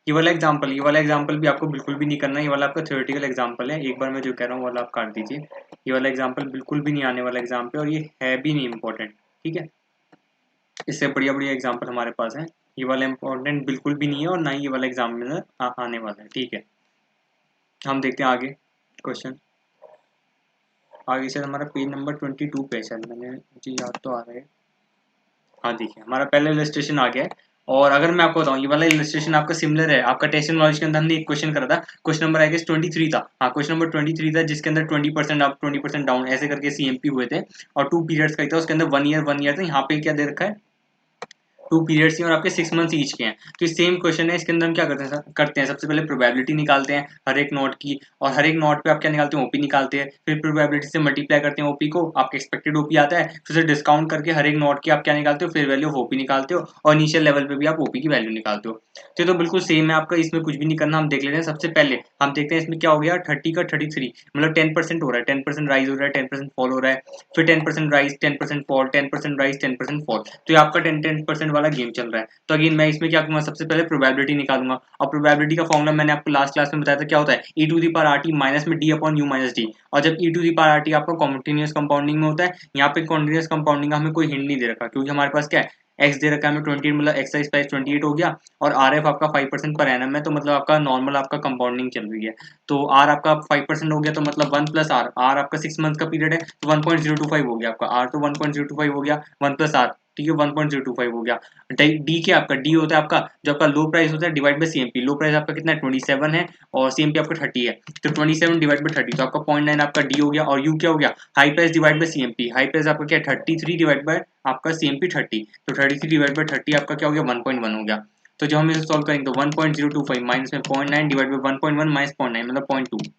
ये वाला एग्जाम्पल भी आपको बिल्कुल भी नहीं करना है। ये वाला आपका थ्योरेटिकल एग्जाम्पल है। एक बार मैं जो कह रहा हूँ वाला आप काट दीजिए। ये वाला एग्जाम्पल बिल्कुल भी नहीं आने वाला एग्जाम पे, और ये है भी नहीं इम्पोर्टेंट। ठीक है, इससे बढ़िया बढ़िया एग्जाम्पल हमारे पास है। ये वाला इम्पोर्टेंट बिल्कुल भी नहीं है, और ना ही ये वाला एग्जाम में आने वाला है। ठीक है, हम देखते हैं आगे क्वेश्चन। आगे से हमारा पेज नंबर 22 पे है, मैंने मुझे याद तो आ रहा है। हाँ देखिए, हमारा पहला इलस्ट्रेशन आ गया है। और अगर मैं आपको बताऊं, ये वाला इलस्ट्रेशन आपका सिमिलर है। आपका टेस्ट नॉलेज के अंदर हमने एक क्वेश्चन करा था, क्वेश्चन नंबर आई गेस 23 था। हाँ, क्वेश्चन नंबर 23 था, जिसके अंदर 20% अप 20% डाउन ऐसे करके सीएमपी हुए थे, और 2 पीरियड्स का ही था। उसके अंदर 1 ईयर था। यहाँ पे क्या दे रखा है, 2 पीरियड्स हैं और आपके 6 मंथ्स ईच के हैं। तो सेम क्वेश्चन है, इसके अंदर हम क्या करते हैं, सबसे पहले प्रोबेबिलिटी निकालते हैं हर एक नोट की, और हर एक नोट पे आप क्या निकालते हैं, ओपी निकालते हैं। फिर प्रोबेबिलिटी से मल्टीप्लाई करते हैं ओपी को, आपका एक्सपेक्टेड ओपी आता है। फिर से डिस्काउंट करके हर एक नोट की आप क्या निकालते हो, फिर वैल्यू ऑफ ओपी निकालते हो, और इनिशियल लेवल पे भी आप ओपी की वैल्यू निकालते हो। तो ये तो बिल्कुल सेम है आपका, इसमें कुछ भी नहीं करना। हम देख लेते हैं। सबसे पहले हम देखते हैं इसमें क्या हो गया, 30 का 33, मतलब 10% हो रहा है, 10% राइज हो रहा है, 10% फॉल हो रहा है। फिर 10% राइज, 10% फॉल, 10% राइज, 10% फॉल। तो ये आपका 10% वाला गेम चल रहा है। तो अगेन मैं इसमें क्या करूंगा, सबसे पहले प्रोबेबिलिटी निकालूंगा। और प्रोबेबिलिटी का फॉर्मूला मैंने आपको लास्ट क्लास में बताया था, क्या होता है, e to the power r t minus में d upon u minus d. और जब e to the power r t आपका कॉन्टिन्यूस कंपाउंडिंग में होता है, यहाँ पे कॉन्टिन्यूस कंपाउंडिंग का हमें कोई हिंट नहीं दे रखा, क्योंकि हमारे पास क्या है, एक्स दे रखा है हमें 28, मतलब एक्स साइज प्राइस 28 हो गया। और आर एफ आपका 5% पर एनम है, तो मतलब आपका नॉर्मल आपका कंपाउंडिंग चल रही है। तो आर आपका 5% हो गया, तो मतलब 1 प्लस आर, आर आपका 6 मंथ का पीरियड है, तो 1.025 हो गया आपका आर, तो 1.025 हो गया 1 प्लस आर। ठीक है, 1.025 हो गया। डी क्या आपका, डी होता है आपका जो आपका लो प्राइस होता है divide by CMP. Low price आपका कितना है, 27 है, और सीएमपी आपका 30 है। तो 27 डिवाइड बाई 30, तो आपका 0.9 आपका डी हो गया। और यू क्या हो गया, high price divide by CMP. High price आपका क्या है, 33 डिवाइड बाय आपका सीएमपी 30, तो 33 डिवाइड बाई 30 आपका क्या हो गया, 1.1 हो गया। तो जब हम इसे सॉल्व करेंगे तो 1.025 माइनस में 0.9 डिवाइड बाई 1.1 माइनस 0.9 मतलब 0.2,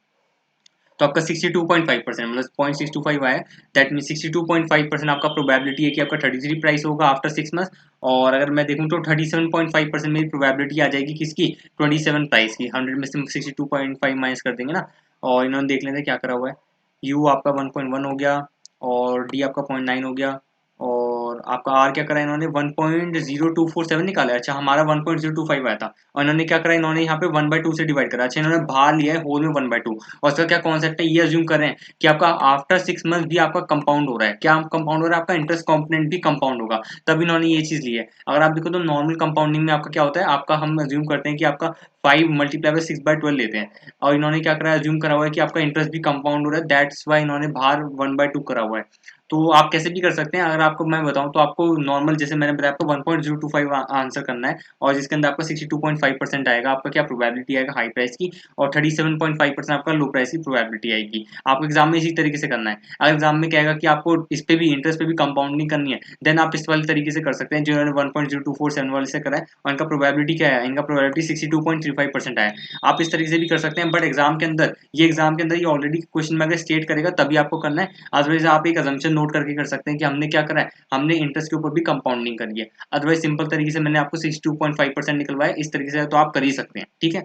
तो आपका 62.5% मतलब 0.625 आया। दैट मीन 62.5% आपका प्रोबेबिलिटी है कि आपका 33 प्राइस होगा आफ्टर 6 मंथ। और अगर मैं देखूं तो 37.5% मेरी प्रोबेबिलिटी आ जाएगी किसकी, 27 प्राइस की। 100 में से 62.5 माइनस कर देंगे ना। और इन्होंने देख लेते क्या करा हुआ है, यू आपका 1.1 हो गया, और डी आपका 0.9 हो गया, और आपका आर क्या करा इन्होंने 1.0247 निकाला है। अच्छा, हमारा 1.025 आया था, और इन्होंने क्या करा, इन्होंने यहाँ पे 1/2 से डिवाइड करा। अच्छा, इन्होंने बाहर लिया है होल में 1/2। और इसका क्या कॉन्सेप्ट है, ये अज्यूम कर रहे हैं कि आपका आफ्टर 6 मंथ भी आपका कंपाउंड हो रहा है। क्या कंपाउंड हो रहा है, आपका इंटरेस्ट कॉम्पोनेंट भी कंपाउंड होगा, तब इन्होंने ये चीज ली है। अगर आप देखो तो नॉर्मल कंपाउंडिंग में आपका क्या होता है, आपका हम अज्यूम करते हैं कि आपका 5 मल्टीप्लाई बाय 6/12 लेते हैं। और इन्होंने क्या करा है, अज्यूम करा हुआ है कि आपका इंटरेस्ट भी कंपाउंड हो रहा है, दैट्स वाई इन्होंने बाहर 1/2 करा हुआ है। तो आप कैसे भी कर सकते हैं। अगर आपको मैं बताऊं तो आपको नॉर्मल, जैसे मैंने बताया, आपको 1.025 आंसर करना है, और जिसके अंदर आपका 62.5% आएगा, आपका क्या प्रोबेबिलिटी आएगा हाई प्राइस की, और 37.5% आपका लो प्राइस की प्रोबेबिलिटी आएगी। आपको एग्जाम में इसी तरीके से करना है। अगर एग्जाम में कहेगा कि आपको इस पे भी इंटरेस्ट पे भी कंपाउंडिंग करनी है, देन आप इस वाले तरीके से कर सकते हैं जिन्होंने 1.0247 वाले से करा है, और इनका प्रोबेबिलिटी क्या है, इनका प्रोबेबिलिटी 62.35% आया है। आप इस तरीके से भी कर सकते हैं, बट एग्जाम के अंदर ये ऑलरेडी क्वेश्चन में अगर स्टेट करेगा तभी आपको करना है। अदरवाइज आप एक अजम्पशन नोट करके कर सकते हैं कि हमने क्या करा है, हमने इंटरेस्ट के ऊपर भी कंपाउंडिंग करी है। अदरवाइज सिंपल तरीके से मैंने आपको 62.5% निकलवाया, इस तरीके से तो आप कर ही सकते हैं। ठीक है,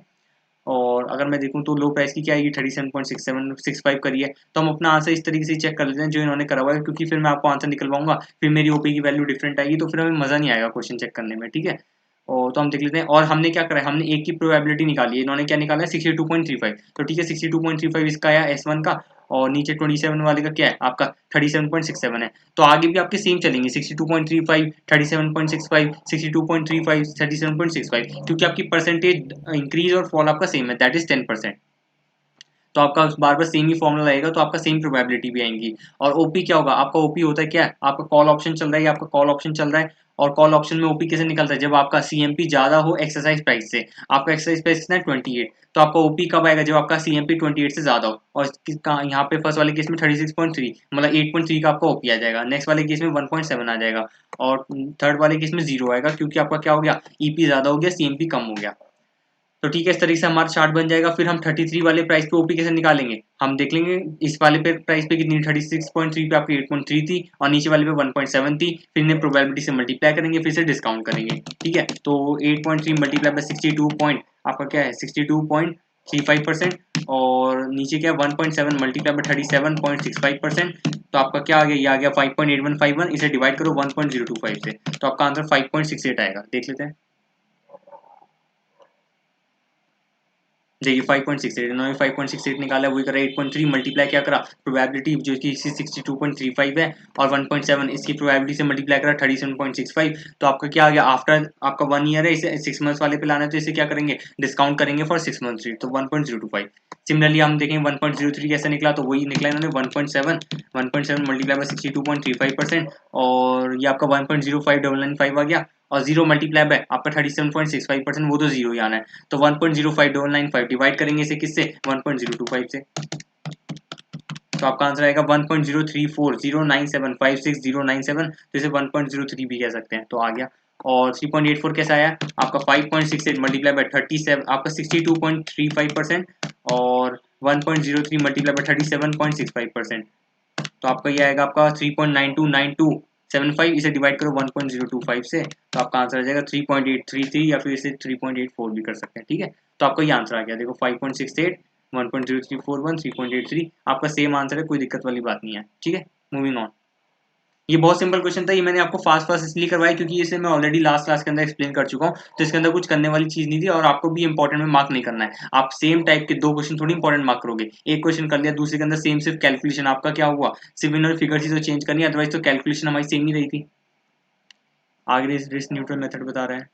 और अगर मैं देखूँ तो लो प्राइस की क्या है, ये 37.6765 करी है। तो हम अपना आंसर इस तरीके से चेक कर लेते हैं जो इन्होंने करा हुआ है, क्योंकि फिर मैं आपको आंसर निकलवाऊंगा, फिर मेरी ओपी की वैल्यू डिफरेंट आएगी, तो फिर हमें मज़ा नहीं आएगा क्वेश्चन चेक करने में, ठीक है। और तो हम देख लेते हैं, और हमने क्या करा है, हमने एक की प्रोबेबिलिटी निकाली है, इन्होंने क्या निकाला है 62.35। तो ठीक है, 62.35 इसका आया S1 का, और नीचे 27 वाले का क्या है आपका 37.67 है। तो आगे भी आपके सेम चलेंगे, 62.35, 37.65, 62.35, 37.65, क्योंकि आपकी परसेंटेज इंक्रीज और फॉल आपका सेम है, दैट इज 10%। तो आपका बार बार सेम ही फॉर्मूला रहेगा, तो आपका सेम प्रोबेबिलिटी भी आएंगी। और ओपी क्या होगा, आपका ओपी होता है क्या, आपका कॉल ऑप्शन चल रहा है, आपका कॉल ऑप्शन चल रहा है, और कॉल ऑप्शन में ओपी कैसे निकलता है, जब आपका सीएमपी ज्यादा हो एक्सरसाइज प्राइस से। आपका एक्सरसाइज प्राइस कितना है 28, तो आपका ओपी कब आएगा, जब आपका सीएमपी 28 से ज्यादा हो। और यहाँ पे फर्स्ट वाले केस में 36.3, मतलब 8.3 का आपका ओपी आ जाएगा, नेक्स्ट वाले केस में 1.7 आ जाएगा, और थर्ड वाले केस में 0 आएगा, क्योंकि आपका क्या हो गया, ईपी ज्यादा हो गया, सीएमपी कम हो गया। तो ठीक है, इस तरीके से हमारा चार्ट बन जाएगा। फिर हम 33 वाले प्राइस पे ओपी कैसे निकालेंगे, हम देख लेंगे इस वाले पे प्राइस पे कितनी 36.3 पे आपकी 8.3 थी, और नीचे वाले पे 1.7 थी, फिर इन्हें प्रोबेबिलिटी से मल्टीप्लाई करेंगे, फिर से डिस्काउंट करेंगे, ठीक है। तो 8.3 मल्टीप्लाई बाय 62 पॉइंट आपका क्या है 62.35%, और नीचे क्या है 1.7 मल्टीप्लाई बाय 37.65%, तो आपका क्या आ गया, ये आ गया 5.8151, इसे डिवाइड करो 1.025 से, तो आपका आंसर 5.68 आएगा। देख लेते हैं, देखिए 5.68, इन्होंने 5.68 निकाला, वही करा 8.3 मल्टीप्लाई क्या करा, प्रोबेबिलिटी जो कि 62.35 है, और 1.7 इसकी प्रोबेबिलिटी से मल्टीप्लाई करा 37.65। तो आपका क्या आ गया, आफ्टर आपका 1 ईयर है, इसे 6 मंथ्स वाले पे लाना है, तो इसे क्या करेंगे, डिस्काउंट करेंगे फॉर 6 मंथ्स, तो 1.025। सिमिलरली हम देखेंगे 1.03 कैसे निकला, तो वही निकला इन्होंने 1.7 मल्टीप्लाई बाय 62.35%, और ये आपका 1.05995 आ गया, और 0 मल्टीप्लाई बाय आपका 37.65%, वो तो 0 ही आना है, तो 1.05995 डिवाइड करेंगे इसे किससे, 1.025 से, तो आपका आंसर आएगा 1.03409756097, तो इसे 1.03 भी कह सकते हैं, तो आ गया। और 3.84 कैसा आया आपका 5.68 मल्टीप्लाई बाय 37 आपका 62.35%, और 1.03 मल्टीप्लाई बाय 37.65%, तो आपका ये आएगा आपका 3.929275, इसे डिवाइड करो 1.025 से, तो आपका आंसर आ जाएगा 3.833, या फिर इसे 3.84 भी कर सकते हैं, ठीक है। तो आपका ये आंसर आ गया, देखो 5.68, 1.0341, 3.83, आपका सेम आंसर है, कोई दिक्कत वाली बात नहीं है, ठीक है। मूविंग ऑन, ये बहुत सिंपल क्वेश्चन था, ये मैंने आपको फास्ट फास्ट इसलिए करवाया क्योंकि इसे मैं ऑलरेडी लास्ट क्लास के अंदर एक्सप्लेन कर चुका हूँ, तो इसके अंदर कुछ करने वाली चीज नहीं थी, और आपको भी इंपॉर्टेंट में मार्क नहीं करना है। आप सेम टाइप के दो क्वेश्चन थोड़ी इंपॉर्टेंट मार्क करोगे, एक क्वेश्चन कर लिया, दूसरे के अंदर सेम सिर्फ कैलकुलेशन आपका क्या हुआ, सिर्फ इन्होंने फिगर ही तो चेंज करनी है, अदरवाइज तो कैलकुलेशन हमारी सेम ही रही थी। आगे रिस्क न्यूट्रल मेथड बता रहे हैं,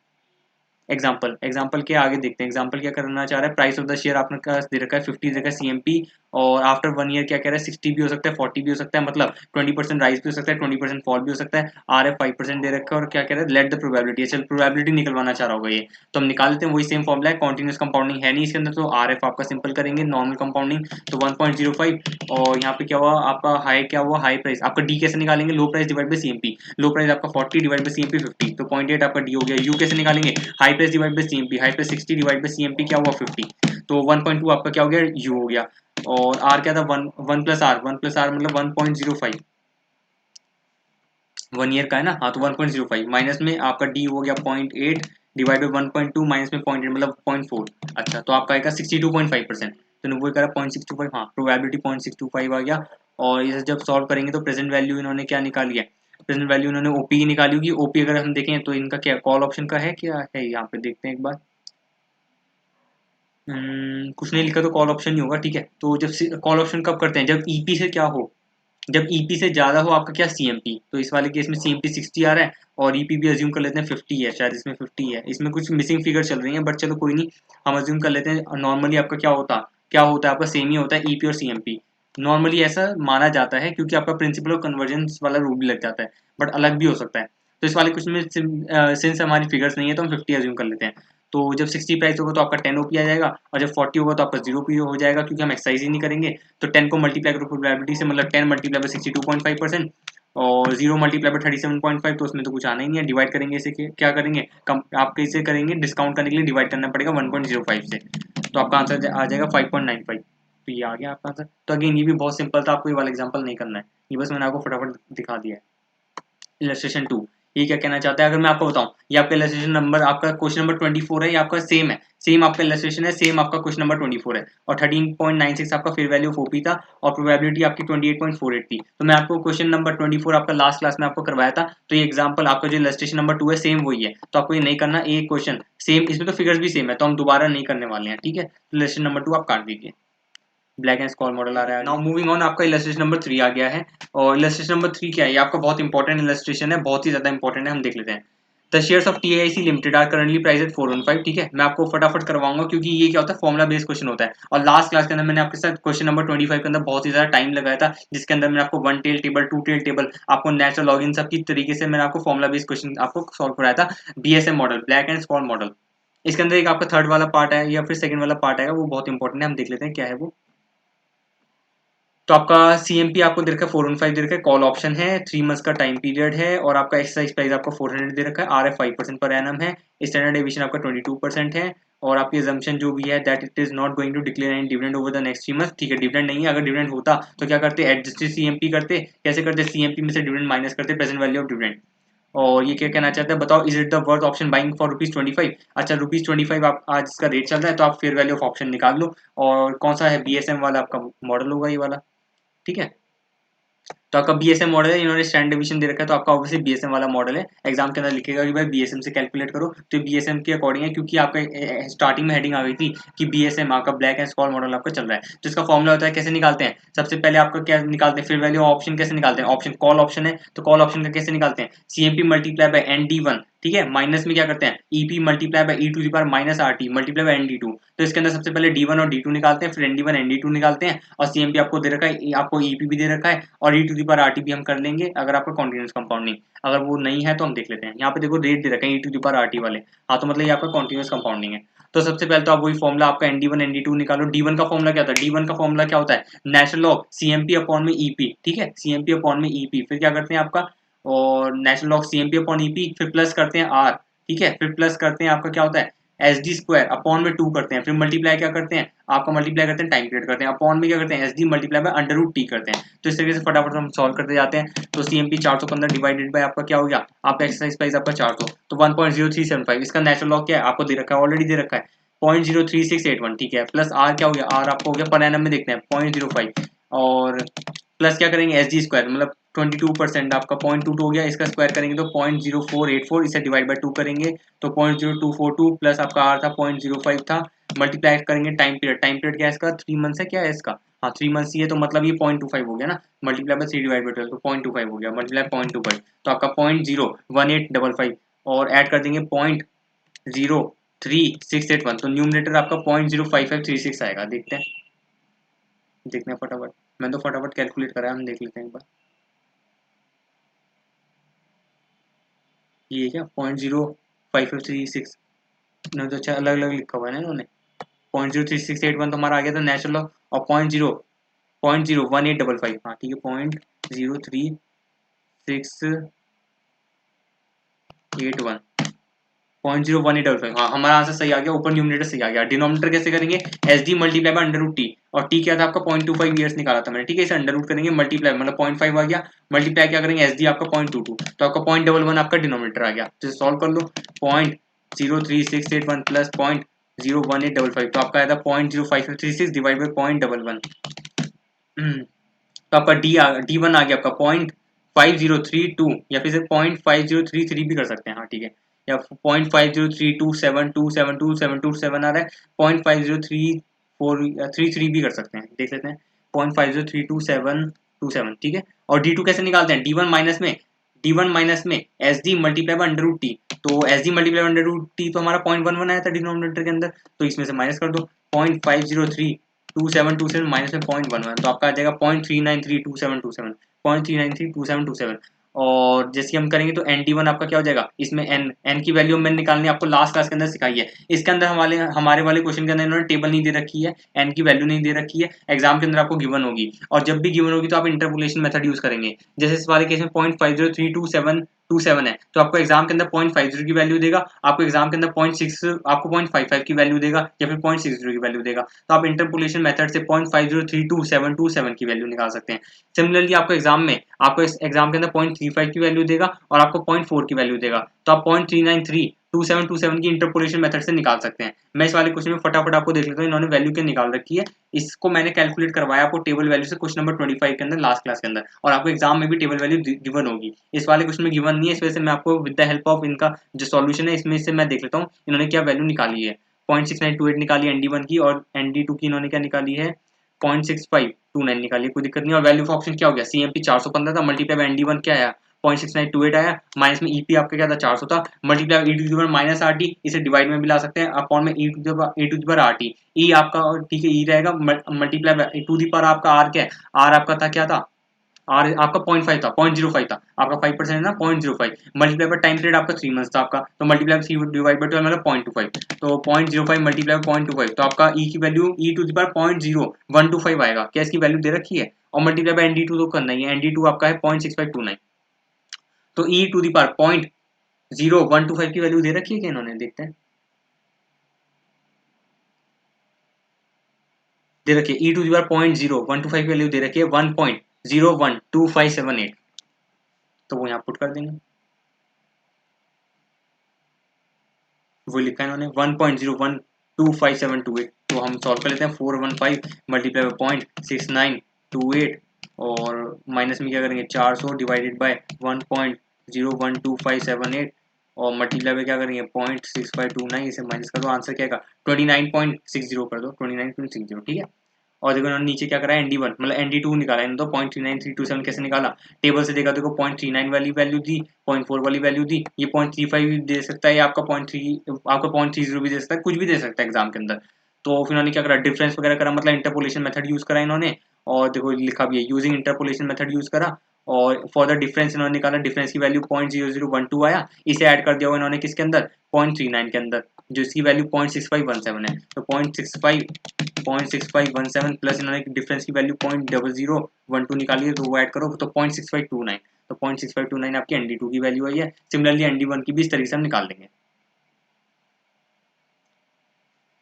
एग्जाम्पल के आगे देखते हैं, एग्जाम्पल क्या करना चाह रहा है, प्राइस ऑफ द शेयर आपने दे रखा है 50 दे रखा है सीएमपी, और आफ्टर 1 ईयर क्या कह रहा है 60 भी हो सकता है 40 भी हो सकता है, मतलब 20% राइज भी हो सकता है 20% फॉल भी हो सकता है, RF 5% दे रखा है, और क्या कह रहा है लेट द प्रोबेबिलिटी, चल प्रोबेबिलिटी निकलवाना चाह रहा होगा ये, तो हम निकाल लेते हैं, वही सेम फॉर्मूला है, कॉन्टिन्यूस कंपाउंडिंग है नहीं इसके अंदर, तो RF आपका सिंपल करेंगे, नॉर्मल कंपाउंडिंग तो 1.05, और यहाँ पे क्या हुआ आपका हाई, क्या हुआ हाई प्राइस, आपका डी कैसे निकालेंगे, लो price divide by CMP, low price आपका 40 डिवाइड बाय सीएमपी 50, तो 0.8 आपका डी हो गया। यू कैसे निकालेंगे, high price divide by CMP, high price 60 divide by CMP क्या हुआ 50, तो 1.2 आपका क्या हो गया यू हो गया, और आर क्या था 1 प्लस आर, 1 प्लस आर मतलब 1.05, 1 ईयर का है ना, हाँ तो 1.05 माइनस में आपका डी हो गया 0.8 डिवाइड बाई 1.2 माइनस में 0.8 मतलब 0.4, अच्छा तो आपका आएगा 62.5%, तो वो कह रहा 0.625, हाँ प्रोबेबिलिटी 0.625 आ गया। और इसे जब सॉल्व करेंगे तो प्रेजेंट वैल्यू इन्होंने क्या निकाली है, प्रेजेंट वैल्यू इन्होंने ओपी की निकाली होगी, ओपी अगर हम देखें तो इनका क्या कॉल ऑप्शन का है, क्या है यहाँ पे देखते हैं एक बार, कुछ नहीं लिखा तो कॉल ऑप्शन नहीं होगा, ठीक है। तो जब कॉल ऑप्शन कब करते हैं, जब ईपी से क्या हो, जब ईपी से ज्यादा हो आपका क्या सीएमपी, तो इस वाले केस में सीएमपी 60 आ रहा है, और ईपी भी अज्यूम कर लेते हैं 50 है, शायद इसमें 50 है, इसमें कुछ मिसिंग फिगर चल रही है, बट चलो कोई नहीं, हम अज्यूम कर लेते हैं। नॉर्मली आपका क्या होता है आपका सेम ही होता है ईपी और सीएमपी, नॉर्मली ऐसा माना जाता है, क्योंकि आपका प्रिंसिपल ऑफ कन्वर्जेंस वाला रूल भी लग जाता है, बट अलग भी हो सकता है। तो इस वाले क्वेश्चन में सिंस हमारी फिगर्स नहीं है तो हम 50 अज्यूम कर लेते हैं। तो जब 60 प्राइस होगा तो आपका 10 ओपी आ जाएगा, और जब 40 होगा तो आपका 0 पी हो जाएगा, क्योंकि हम एक्सरसाइज ही नहीं करेंगे। तो 10 को मल्टीप्लाई करो प्रोबेबिलिटी से, मतलब 10 मल्टीप्लाई बाय 62.5%, और 0 मल्टीप्लाई बाय 37.5, तो उसमें तो कुछ आना ही नहीं है, डिवाइड करेंगे इसे, क्या करेंगे आप कैसे करेंगे, डिस्काउंट करने के लिए डिवाइड करना पड़ेगा 1.05 से, तो आपका आंसर आ जाएगा 5.95, तो ये आ गया आपका आंसर। तो अगेन ये भी बहुत सिंपल था, आपको ये वाला एग्जाम्पल नहीं करना है, ये बस मैंने आपको फटाफट दिखा दिया है। इलस्ट्रेशन 2, ये क्या कहना चाहता है, अगर मैं आपको बताऊं, ये आपका इलस्ट्रेशन नंबर, आपका क्वेश्चन नंबर 24 है, ये आपका सेम है, सेम आपका इलस्ट्रेशन है, सेम आपका क्वेश्चन नंबर 24 है, और 13.96 आपका फेयर वैल्यू ऑफ ओपी था, और प्रोबेबिलिटी आपकी 28.48 थी। तो मैं आपको क्वेश्चन नंबर 24 आपका लास्ट क्लास में आपको करवाया था, तो ये एग्जाम्पल आपका जो इलस्ट्रेशन नंबर 2 है सेम वही है, तो आपको ये नहीं करना, एक क्वेश्चन सेम, इसमें तो फिगर्स भी सेम है, तो हम दोबारा नहीं करने वाले हैं, ठीक है। इलस्ट्रेशन नंबर 2 आप काट दीजिए, ब्लैक एंड स्मॉल मॉडल आ रहा है। नाउ मूविंग ऑन, आपका इलस्ट्रेशन नंबर 3 आ गया है, और इलस्ट्रेशन नंबर 3 क्या है, ये आपका बहुत इंपॉर्टेंट इलस्ट्रेशन है, बहुत ही ज्यादा इंपॉर्टेंट है, हम देख लेते हैं। The shares of TIC limited are currently price at 415, ठीक है। मैं आपको फटाफट करवाऊंगा, क्योंकि ये क्या होता है, फॉर्मुला बेस्ड क्वेश्चन होता है, और लास्ट क्लास के अंदर मैंने आपके साथ क्वेश्चन नंबर 25 के अंदर बहुत ही ज्यादा टाइम लगाया था, जिसके अंदर मैंने आपको 1 टेल टेबल, 2 टेल टेबल, आपको नेचुरल लॉगिन सबकी तरीके से मैंने आपको फॉर्मुला बेस्ड क्वेश्चन आपको सॉल्व कराया था, BSM model, black and small model. इसके अंदर एक आपका थर्ड वाला पार्ट है या फिर सेकंड वाला पार्ट आएगा, वो बहुत इंपॉर्टेंट है, हम देख लेते हैं क्या है वो। तो आपका CMP आपको दे रखा है 415 दे रखा है, कॉल ऑप्शन है, 3 मंथ्स का टाइम पीरियड है, और आपका एक्सरसाइज प्राइस आपको 400 दे रखा है, RF 5% पर एनम है, स्टैंडर्ड डेविएशन आपका 22% है, और आपकी assumption जो भी है that it is not going to declare any dividend over the next 3 months, ठीक है। डिविडेंड नहीं है, अगर डिविडेंड होता तो क्या करते, एडजस्टेड CMP करते, कैसे करते, CMP में से डिविडेंड माइनस करते, प्रेजेंट वैल्यू ऑफ डिविडेंड। और ये क्या कहना चाहता है, बताओ, is it the worth option buying for ₹25? अच्छा, ₹25 आप आज इसका रेट चल रहा है, तो आप फेयर वैल्यू ऑफ ऑप्शन निकाल लो, और कौन सा है, BSM वाला आपका मॉडल होगा ये वाला, ठीक है। तो आपका BSM मॉडल है, इन्होंने स्टैंडर्ड डेविएशन दे रखा है, तो आपका ऑब्वियसली BSM वाला मॉडल है, एग्जाम के अंदर लिखेगा कि भाई BSM से कैलकुलेट करो, तो BSM के अकॉर्डिंग है, क्योंकि आपका स्टार्टिंग में हेडिंग आ गई थी कि BSM आपका ब्लैक एंड स्मॉल मॉडल आपका चल रहा है, तो इसका फॉर्मुला होता है, कैसे निकालते हैं, सबसे पहले आपका क्या निकालते हैं, फिर वैल्यू ऑप्शन कैसे निकालते हैं, ऑप्शन कॉल ऑप्शन है, तो कॉल ऑप्शन का कैसे निकालते हैं, CMP मल्टीप्लाई बाय ND1, ठीक है, माइनस में क्या करते हैं, EP multiply by e⁻−RT multiply by ND2, तो इसके अंदर सबसे पहले D1 और D2 निकालते हैं, फिर ND1 ND2 निकालते हैं, और CMP आपको दे रखा है, आपको EP भी दे रखा है, और e⁻RT भी हम कर लेंगे अगर आपका कॉन्टिन्यूस कंपाउंडिंग, अगर वो नहीं है तो हम देख लेते हैं। यहाँ पे देखो रेट दे रखा है e⁻RT वाले, हाँ, तो मतलब ये आपका कॉन्टिन्यूस कंपाउंडिंग है। तो सबसे पहले तो आप वही फॉर्मुला आपका ND1 ND2 निकालो। D1 का फॉर्मुला क्या होता है, D1 का फॉर्मुला क्या होता है, नेचुरल लॉग CMP अपॉन में EP, ठीक है, CMP अपॉन में EP, फिर क्या करते हैं आपका, और natural log CMP upon EP, फिर प्लस करते हैं R, ठीक है, फिर प्लस करते हैं आपका क्या होता है, SD स्क्वायर अपॉन में 2 करते हैं, फिर मल्टीप्लाई क्या करते हैं, आपका मल्टीप्लाई करते हैं, टाइम पीरियड करते हैं, अपॉन में क्या करते हैं, SD मल्टीप्लाई बाय √T करते हैं। तो इस तरीके से फटाफट हम सॉल्व करते जाते हैं। तो CMP 415 डिवाइडेड बाय आपका क्या हो गया, आपका एक्सरसाइज प्राइस आपका 400, तो 1.0375, इसका नेचुरल लॉग क्या है, आपको दे रखा है, ऑलरेडी दे रखा है 0.03681, ठीक है, प्लस R क्या हो गया, R आपको हो गया पर एनम में देखते हैं 0.05, और प्लस क्या करेंगे, SD स्क्वायर मतलब 22% आपका 0.22 हो गया, इसका स्क्वायर करेंगे तो 0.0484, इसे डिवाइड बाय 2 करेंगे तो 0.0242, प्लस आपका R था 0.05 था, मल्टीप्लाई करेंगे टाइम पीरियड, टाइम पीरियड क्या है इसका, 3 मंथ्स है, क्या है इसका, हाँ 3 मंथ्स ही है, तो मतलब ये 0.25 हो गया ना, मल्टीप्लाई बाय 3 डिवाइड बाय 12, तो 0.25 हो गया, मल्टीप्लाई 0.25, तो आपका 0.01855, और ऐड कर देंगे 0.03681, तो न्यूमरेटर आपका 0.05536 आएगा। देखते हैं फटाफट, मैंने तो फटाफट कैलकुलेट करा है, हम देख लेते हैं एक बार। ये क्या 0.05536, नहीं तो अच्छा अलग अलग लिखा हुआ है ना इन्होंने, 0.03681 तो हमारा आ गया था नेचुरल लॉग, और 0.01855, हाँ ठीक है, 0.03681, 0.01855, हाँ हमारा आंसर सही आ गया, ऊपर न्यूमरेटर सही आ गया। डिनोमिनेटर कैसे करेंगे, SD मल्टीप्लाई बाय √T, और T क्या था आपका 0.25 ईयर्स निकाला था मैंने, ठीक है, इसे अंडर रूट करेंगे, मल्टीप्लाई मतलब 0.5 आ गया, मल्टीप्लाई क्या करेंगे, SD आपका 0.22, तो आपका 0.11 आपका डिनोमिनेटर आ गया, तो सॉल्व कर लो, 0.03681 प्लस 0.01855, तो आपका आया था 0.05536 डिवाइड बाई 0.11, तो आपका D1 आ गया आपका 0.5032, या फिर 0.5033 भी कर सकते हैं, हाँ ठीक है, या 0.503272272727 आ रहा है, 0.503433 भी कर सकते हैं, देख लेते हैं, 0.50322727, ठीक है। और D2 कैसे निकालते हैं, D1 माइनस में SD मल्टीप्लाई बाय √T, तो SD मल्टीप्लाई बाय √T तो हमारा 0.11 आया था डिनोमिनेटर के अंदर, तो इसमें से माइनस कर दो 0.5032727 माइनस में 0.11, तो आपका आ जाएगा 0.3932727, 0.3932727, और जैसे हम करेंगे तो ND1 आपका क्या हो जाएगा, इसमें n की वैल्यू मैंने निकालनी आपको लास्ट क्लास के अंदर सिखाई है, इसके अंदर हमारे वाले क्वेश्चन के अंदर इन्होंने टेबल नहीं दे रखी है, n की वैल्यू नहीं दे रखी है, एग्जाम के अंदर आपको गिवन होगी, और जब भी गिवन होगी तो आप इंटरपोलेशन मेथड यूज करेंगे, जैसे इस वाले केस में 0.27 है तो आपको एग्जाम के अंदर 0.50 की वैल्यू देगा, आपको एग्जाम के अंदर 0.6 आपको 0.55 की वैल्यू देगा या फिर 0.60 की वैल्यू देगा। तो आप इंटरपोलेशन मेथड से 0.5032 की वैल्यू निकाल सकते हैं। सिमिलरली आपको एग्जाम में आपको इस एग्जाम के अंदर 0.35 की वैल्यू देगा और आपको 0.4 की वैल्यू देगा, तो आप 0.3932727 की इंटरपोलेशन मेथड से निकाल सकते हैं। मैं इस वाले क्वेश्चन में फटाफट आपको देख लेता हूँ इन्होंने वैल्यू क्या निकाल रखी है। इसको मैंने कैलकुलेट करवाया आपको टेबल वैल्यू से क्वेश्चन नंबर 25 के अंदर लास्ट क्लास के अंदर, और आपको एग्जाम में भी टेबल वैल्यू गिवन होगी। इस वाले क्वेश्चन में गिवन नहीं है, इस वजह से मैं आपको विद द हेल्प ऑफ इनका जो सॉल्यूशन है इसमें से मैं देख लेता हूँ इन्होंने क्या वैल्यू निकाली है। 0.6928 निकाली है ND1 की, और ND2 की इन्होंने क्या निकाली है 0.6529 निकाली है, कोई दिक्कत नहीं। और वैल्यू ऑफ ऑप्शन क्या हो गया, CMP 415 था, मल्टीप्लाई बाय ND1 क्या आया 0.6928 आया, माइनस में EP आपका क्या था 400 था, मल्टीप्लाई e माइनस RT, इसे डिवाइड में भी ला सकते हैं, अपॉन में e RT, आपका ठीक है e रहेगा, मल्टीप्लाई टू दी पावर आपका r क्या है, r आपका था क्या था, आर आपका 0.5 था 0.05 था, आपका 5% है ना 0.05, मल्टीप्लाई बाय टाइम पीरियड आपका 3 मंथ्स था आपका, तो मल्टीप्लाई बाय 3 डिवाइड बाय 12 मतलब 0.25, तो 0.05 मल्टीप्लाई बाय 0.25, तो आपका ई की value e to the power 0.0125 आएगा। क्या इसकी वैल्यू दे रखी है, और मल्टीप्लाई बाय ND2 तो करना ही है, ND2 आपका है 0.6529, तो e टू द पावर 0.0125 की वैल्यू दे रखी है क्या इन्होंने, देखते हैं। दे रखी है e टू द पावर 0.0125 की वैल्यू दे रखी है 1.012578, तो वो यहाँ पुट कर देंगे, वो लिखा है इन्होंने 1.012578, तो हम सॉल्व कर लेते हैं। 415 मल्टीप्लाई बाय 0.6928 और माइनस में क्या करेंगे 400 डिवाइडेड बाय 1.012578 और मल्टीप्लाई बाय क्या करेंगे 0.6529, इसे माइनस कर दो, आंसर क्या आएगा 29.60 कर दो, 29.60, ठीक है। और देखो इन्होंने नीचे क्या करा है ND1 मतलब ND2 निकाला है, तो 0.39327 कैसे निकाला, टेबल से देखा, देखो 0.39 वाली वैल्यू दी, 0.4 वाली वैल्यू दी, ये 0.35 भी दे सकता है, आपका 0.3 आपका 0.30 भी दे सकता है, कुछ भी दे सकता है एग्जाम के अंदर। तो फिर इन्होंने क्या करा, डिफरेंस वगैरह करा, मतलब इंटरपोलेशन मेथड यूज करा इन्होंने, और देखो लिखा भी है यूजिंग इंटरपोलेशन मेथड यूज करा, और फॉर द डिफरेंस इन्होंने निकाला, डिफरेंस की वैल्यू 0.0012 आया, इसे ऐड कर दिया हुआ इन्होंने किसके अंदर 0.39 के अंदर, जो इसकी वैल्यू 0.6517 है, तो 0.6517 प्लस इन्होंने डिफरेंस की वैल्यू 0.0012 निकाली है, तो वो ऐड करो तो 0.6529, तो 0.6529 आपकी ND2 की वैल्यू आई है। सिमिलरली ND1 की भी इस तरीके से हम निकाल देंगे,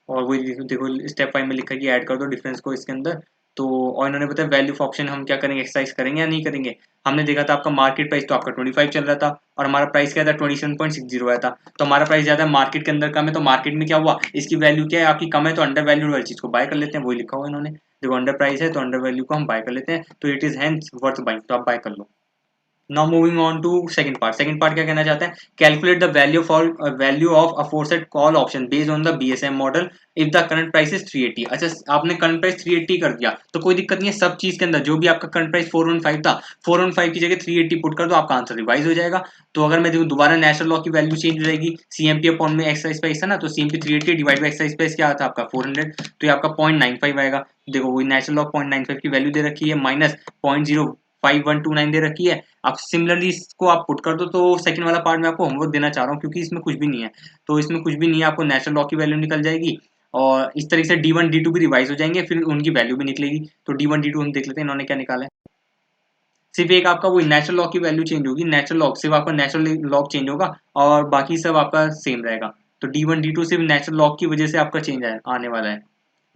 और वही देखो स्टेप 5 में लिखा है कि ऐड कर दो डिफरेंस को इसके अंदर। तो और इन्होंने बताया वैल्यू ऑफ ऑप्शन हम क्या करेंगे, एक्सरसाइज करेंगे या नहीं करेंगे। हमने देखा था आपका मार्केट प्राइस तो आपका 25 चल रहा था और हमारा प्राइस क्या था 27.60 आया था, तो हमारा प्राइस ज्यादा मार्केट के अंदर कम है, तो मार्केट में क्या हुआ इसकी वैल्यू क्या है आपकी कम है, तो अंडर वैल्यू वाली चीज को बाय कर लेते हैं, वही लिखा हुआ इन्होंने, देखो अंडर प्राइस है तो अंडर वैल्यू को हम बाय कर लेते हैं, तो it is hence worth buying, तो आप बाय कर लो। Now moving on to second part, second part क्या कहना चाहता है, calculate the value of aforesaid call option based on the BSM model if the current price is 380। अच्छा आपने करंट प्राइस 380 कर दिया तो कोई दिक्कत नहीं है, सब चीज के अंदर जो भी आपका करंट प्राइस 415 था 415 की जगह 380 पुट कर दो, आपका आंसर रिवाइज हो जाएगा। तो अगर मैं देखूं दोबारा नेचुरल लॉ की वैल्यू चेंज हो जाएगी, CMP अपॉन में एक्साइज प्राइस था ना, तो CMP 380 divide by excise price क्या था आपका 400, तो ये आपका 0.95 आएगा। देखो वही नेचुरल लॉ 0.95 की वैल्यू दे रखी है माइनस 0.05129 दे रखी है, आप सिमिलरली इसको आप पुट कर दो। तो सेकंड वाला पार्ट मैं आपको होमवर्क देना चाह रहा हूँ क्योंकि इसमें कुछ भी नहीं है, तो इसमें कुछ भी नहीं है, आपको नेचुरल लॉ की वैल्यू निकल जाएगी और इस तरीके से D1 D2 भी रिवाइज हो जाएंगे, फिर उनकी वैल्यू भी निकलेगी। तो D1 D2 हम देख लेते हैं इन्होंने क्या निकाला है, सिर्फ एक आपका वो नेचुरल लॉ की वैल्यू चेंज होगी, नेचुरल लॉ सिर्फ आपका नेचुरल लॉ चेंज होगा और बाकी सब आपका सेम रहेगा। तो D1 D2 सिर्फ नेचुरल लॉ की वजह से आपका चेंज आने वाला है,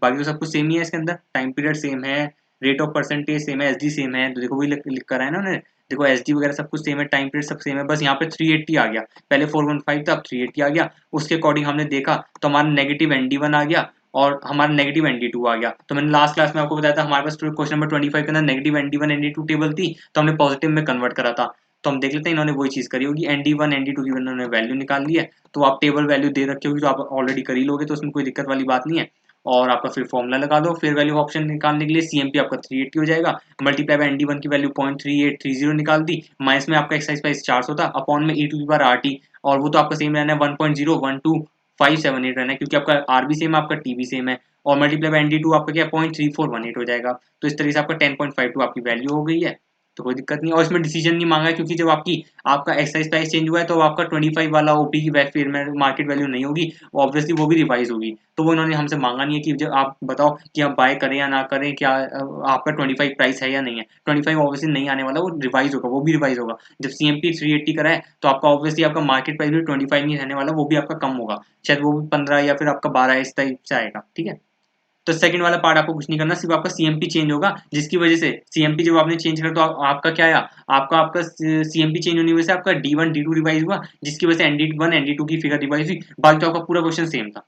बाकी तो सब कुछ सेम ही है इसके अंदर, टाइम पीरियड सेम है, रेट ऑफ परसेंटेज सेम है, एसडी सेम है, तो देखो वही लिख कर है ना उन्होंने, देखो एसडी वगैरह सब कुछ सेम है, टाइम पीरियड सब सेम है, बस यहाँ पे 380 आ गया, पहले 415 था अब 380 आ गया, उसके अकॉर्डिंग हमने देखा तो हमारा नेगेटिव ND1 आ गया और हमारा नेगेटिव ND2 आ गया। तो मैंने लास्ट क्लास में आपको बताया था हमारे पास क्वेश्चन नंबर 25 के अंदर नेगेटिव ND1 ND2 टेबल थी, तो हमने पॉजिटिव में कन्वर्ट करा था। तो हम देख लेते हैं इन्होंने वही चीज करी होगी, ND1 ND2 की इन्होंने वैल्यू निकाल ली है, तो आप टेबल वैल्यू दे रखी होगी तो आप ऑलरेडी कर ही लोगे, तो उसमें कोई दिक्कत वाली बात नहीं है। और आपका फिर फॉर्मूला लगा दो, फिर वैल्यू ऑप्शन निकालने के लिए CMP आपका 380 हो जाएगा, मल्टीप्लाई बाय ND1 की वैल्यू 0.3830 निकाल दी, माइनस में आपका एक्साइज प्राइस 400 था, अपॉन में e⁻RT, और वो तो आपका सेम रहना है 1.01258 रहना है क्योंकि आपका R भी सेम है आपका T भी सेम है, और मल्टीप्लाई बाय ND2 आपका क्या 0.3418 हो जाएगा। तो इस तरीके से आपका 10.52 आपकी वैल्यू हो गई है। तो कोई दिक्कत नहीं है। और इसमें डिसीजन नहीं मांगा है क्योंकि जब आपका एक्साइज प्राइस चेंज हुआ है तो आपका 25 वाला ओपी की फेयर मार्केट वैल्यू नहीं होगी, ऑब्वियसली वो भी रिवाइज होगी। तो वो इन्होंने हमसे मांगा नहीं है कि जब आप बताओ कि आप बाय करें या ना करें, क्या आपका 25 प्राइस है या नहीं है। 25 ऑब्वियसली नहीं आने वाला, वो रिवाइज होगा, वो भी रिवाइज होगा। जब CMP 380 करा है तो आपका ऑब्वियसली आपका मार्केट प्राइस भी 25 नहीं रहने वाला, वो भी आपका कम होगा, शायद वो भी 15 या फिर आपका 12 इस टाइप से आएगा। ठीक है, तो सेकंड वाला पार्ट आपको कुछ नहीं करना, सिर्फ आपका CMP चेंज होगा, जिसकी वजह से CMP जब आपने चेंज करा तो आपका क्या आया, आपका CMP चेंज होने की वजह से आपका D1 D2 रिवाइज हुआ, जिसकी वजह से ND1 ND2 की फिगर रिवाइज हुई। बाकी तो आपका पूरा क्वेश्चन सेम था।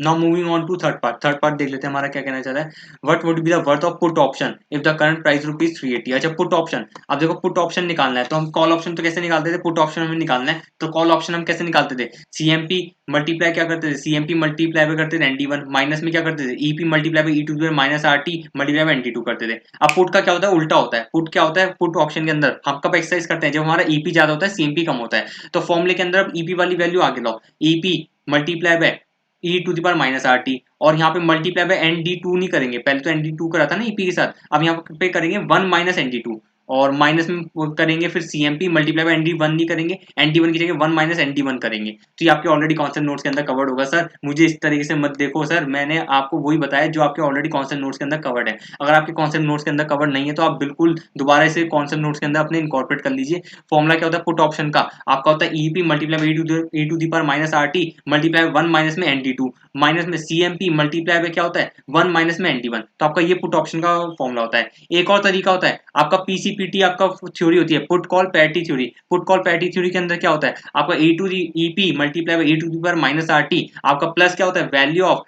Now moving on to third part देख लेते हैं हमारा क्या कहना चाह रहा है। What would be the worth of put option if the current price rupees 380। अच्छा, पुट ऑप्शन, अब देखो पुट ऑप्शन निकालना है तो हम कॉल ऑप्शन तो कैसे निकालते थे, पुट ऑप्शन हमें निकालना है तो कॉल ऑप्शन हम कैसे निकालते थे, CMP मल्टीप्लाई क्या करते थे, CMP मल्टीप्लाई पे करते थे ND1, माइनस में क्या करते थे, EP मल्टीप्लाई पे E2 माइनस RT मल्टीप्लाई पे ND2 करते थे। अब पुट का क्या होता है, उल्टा होता है। पुट क्या होता है, पुट ऑप्शन के अंदर हम कब एक्सरसाइज करते हैं, जब हमारा EP ज्यादा होता है CMP कम होता है। तो फॉर्मूले के अंदर अब EP वाली वैल्यू आगे लाओ, EP मल्टीप्लाई बाय E⁻−RT, और यहाँ पे मल्टीप्लाई बाय ND2 नहीं करेंगे, पहले तो ND2 करा था ना EP के साथ, अब यहाँ पे करेंगे 1 माइनस ND2, और माइनस में करेंगे फिर CMP मल्टीप्लाई बाय ND1 नहीं करेंगे, ND1 की जगह 1 माइनस ND1 करेंगे। तो ये आपके ऑलरेडी कॉन्सेप्ट नोट्स के अंदर कवर्ड होगा। सर मुझे इस तरीके से मत देखो सर, मैंने आपको वही बताया जो आपके ऑलरेडी कॉन्सेप्ट नोट्स के अंदर कवर्ड है। अगर आपके कॉन्सेप्ट नोट्स के अंदर कवर्ड नहीं है तो आप बिल्कुल दोबारा से कॉन्सेप्ट नोट्स के अंदर अपने इनकॉर्पोरेट कर लीजिए। फॉर्मुला क्या होता है पुट ऑप्शन का, आपका होता है EP multiply by E⁻−RT multiply 1 minus में ND2 माइनस में CMP मल्टीप्लाई में क्या होता है 1 माइनस में ND1। तो आपका ये पुट ऑप्शन का फॉर्मूला होता है। एक और तरीका होता है आपका PCPT, आपका थ्योरी होती है put call parity theory. Put call parity theory के अंदर क्या होता है, आपका EP मल्टीप्लाई बाय E⁻−RT, आपका प्लस क्या होता है value of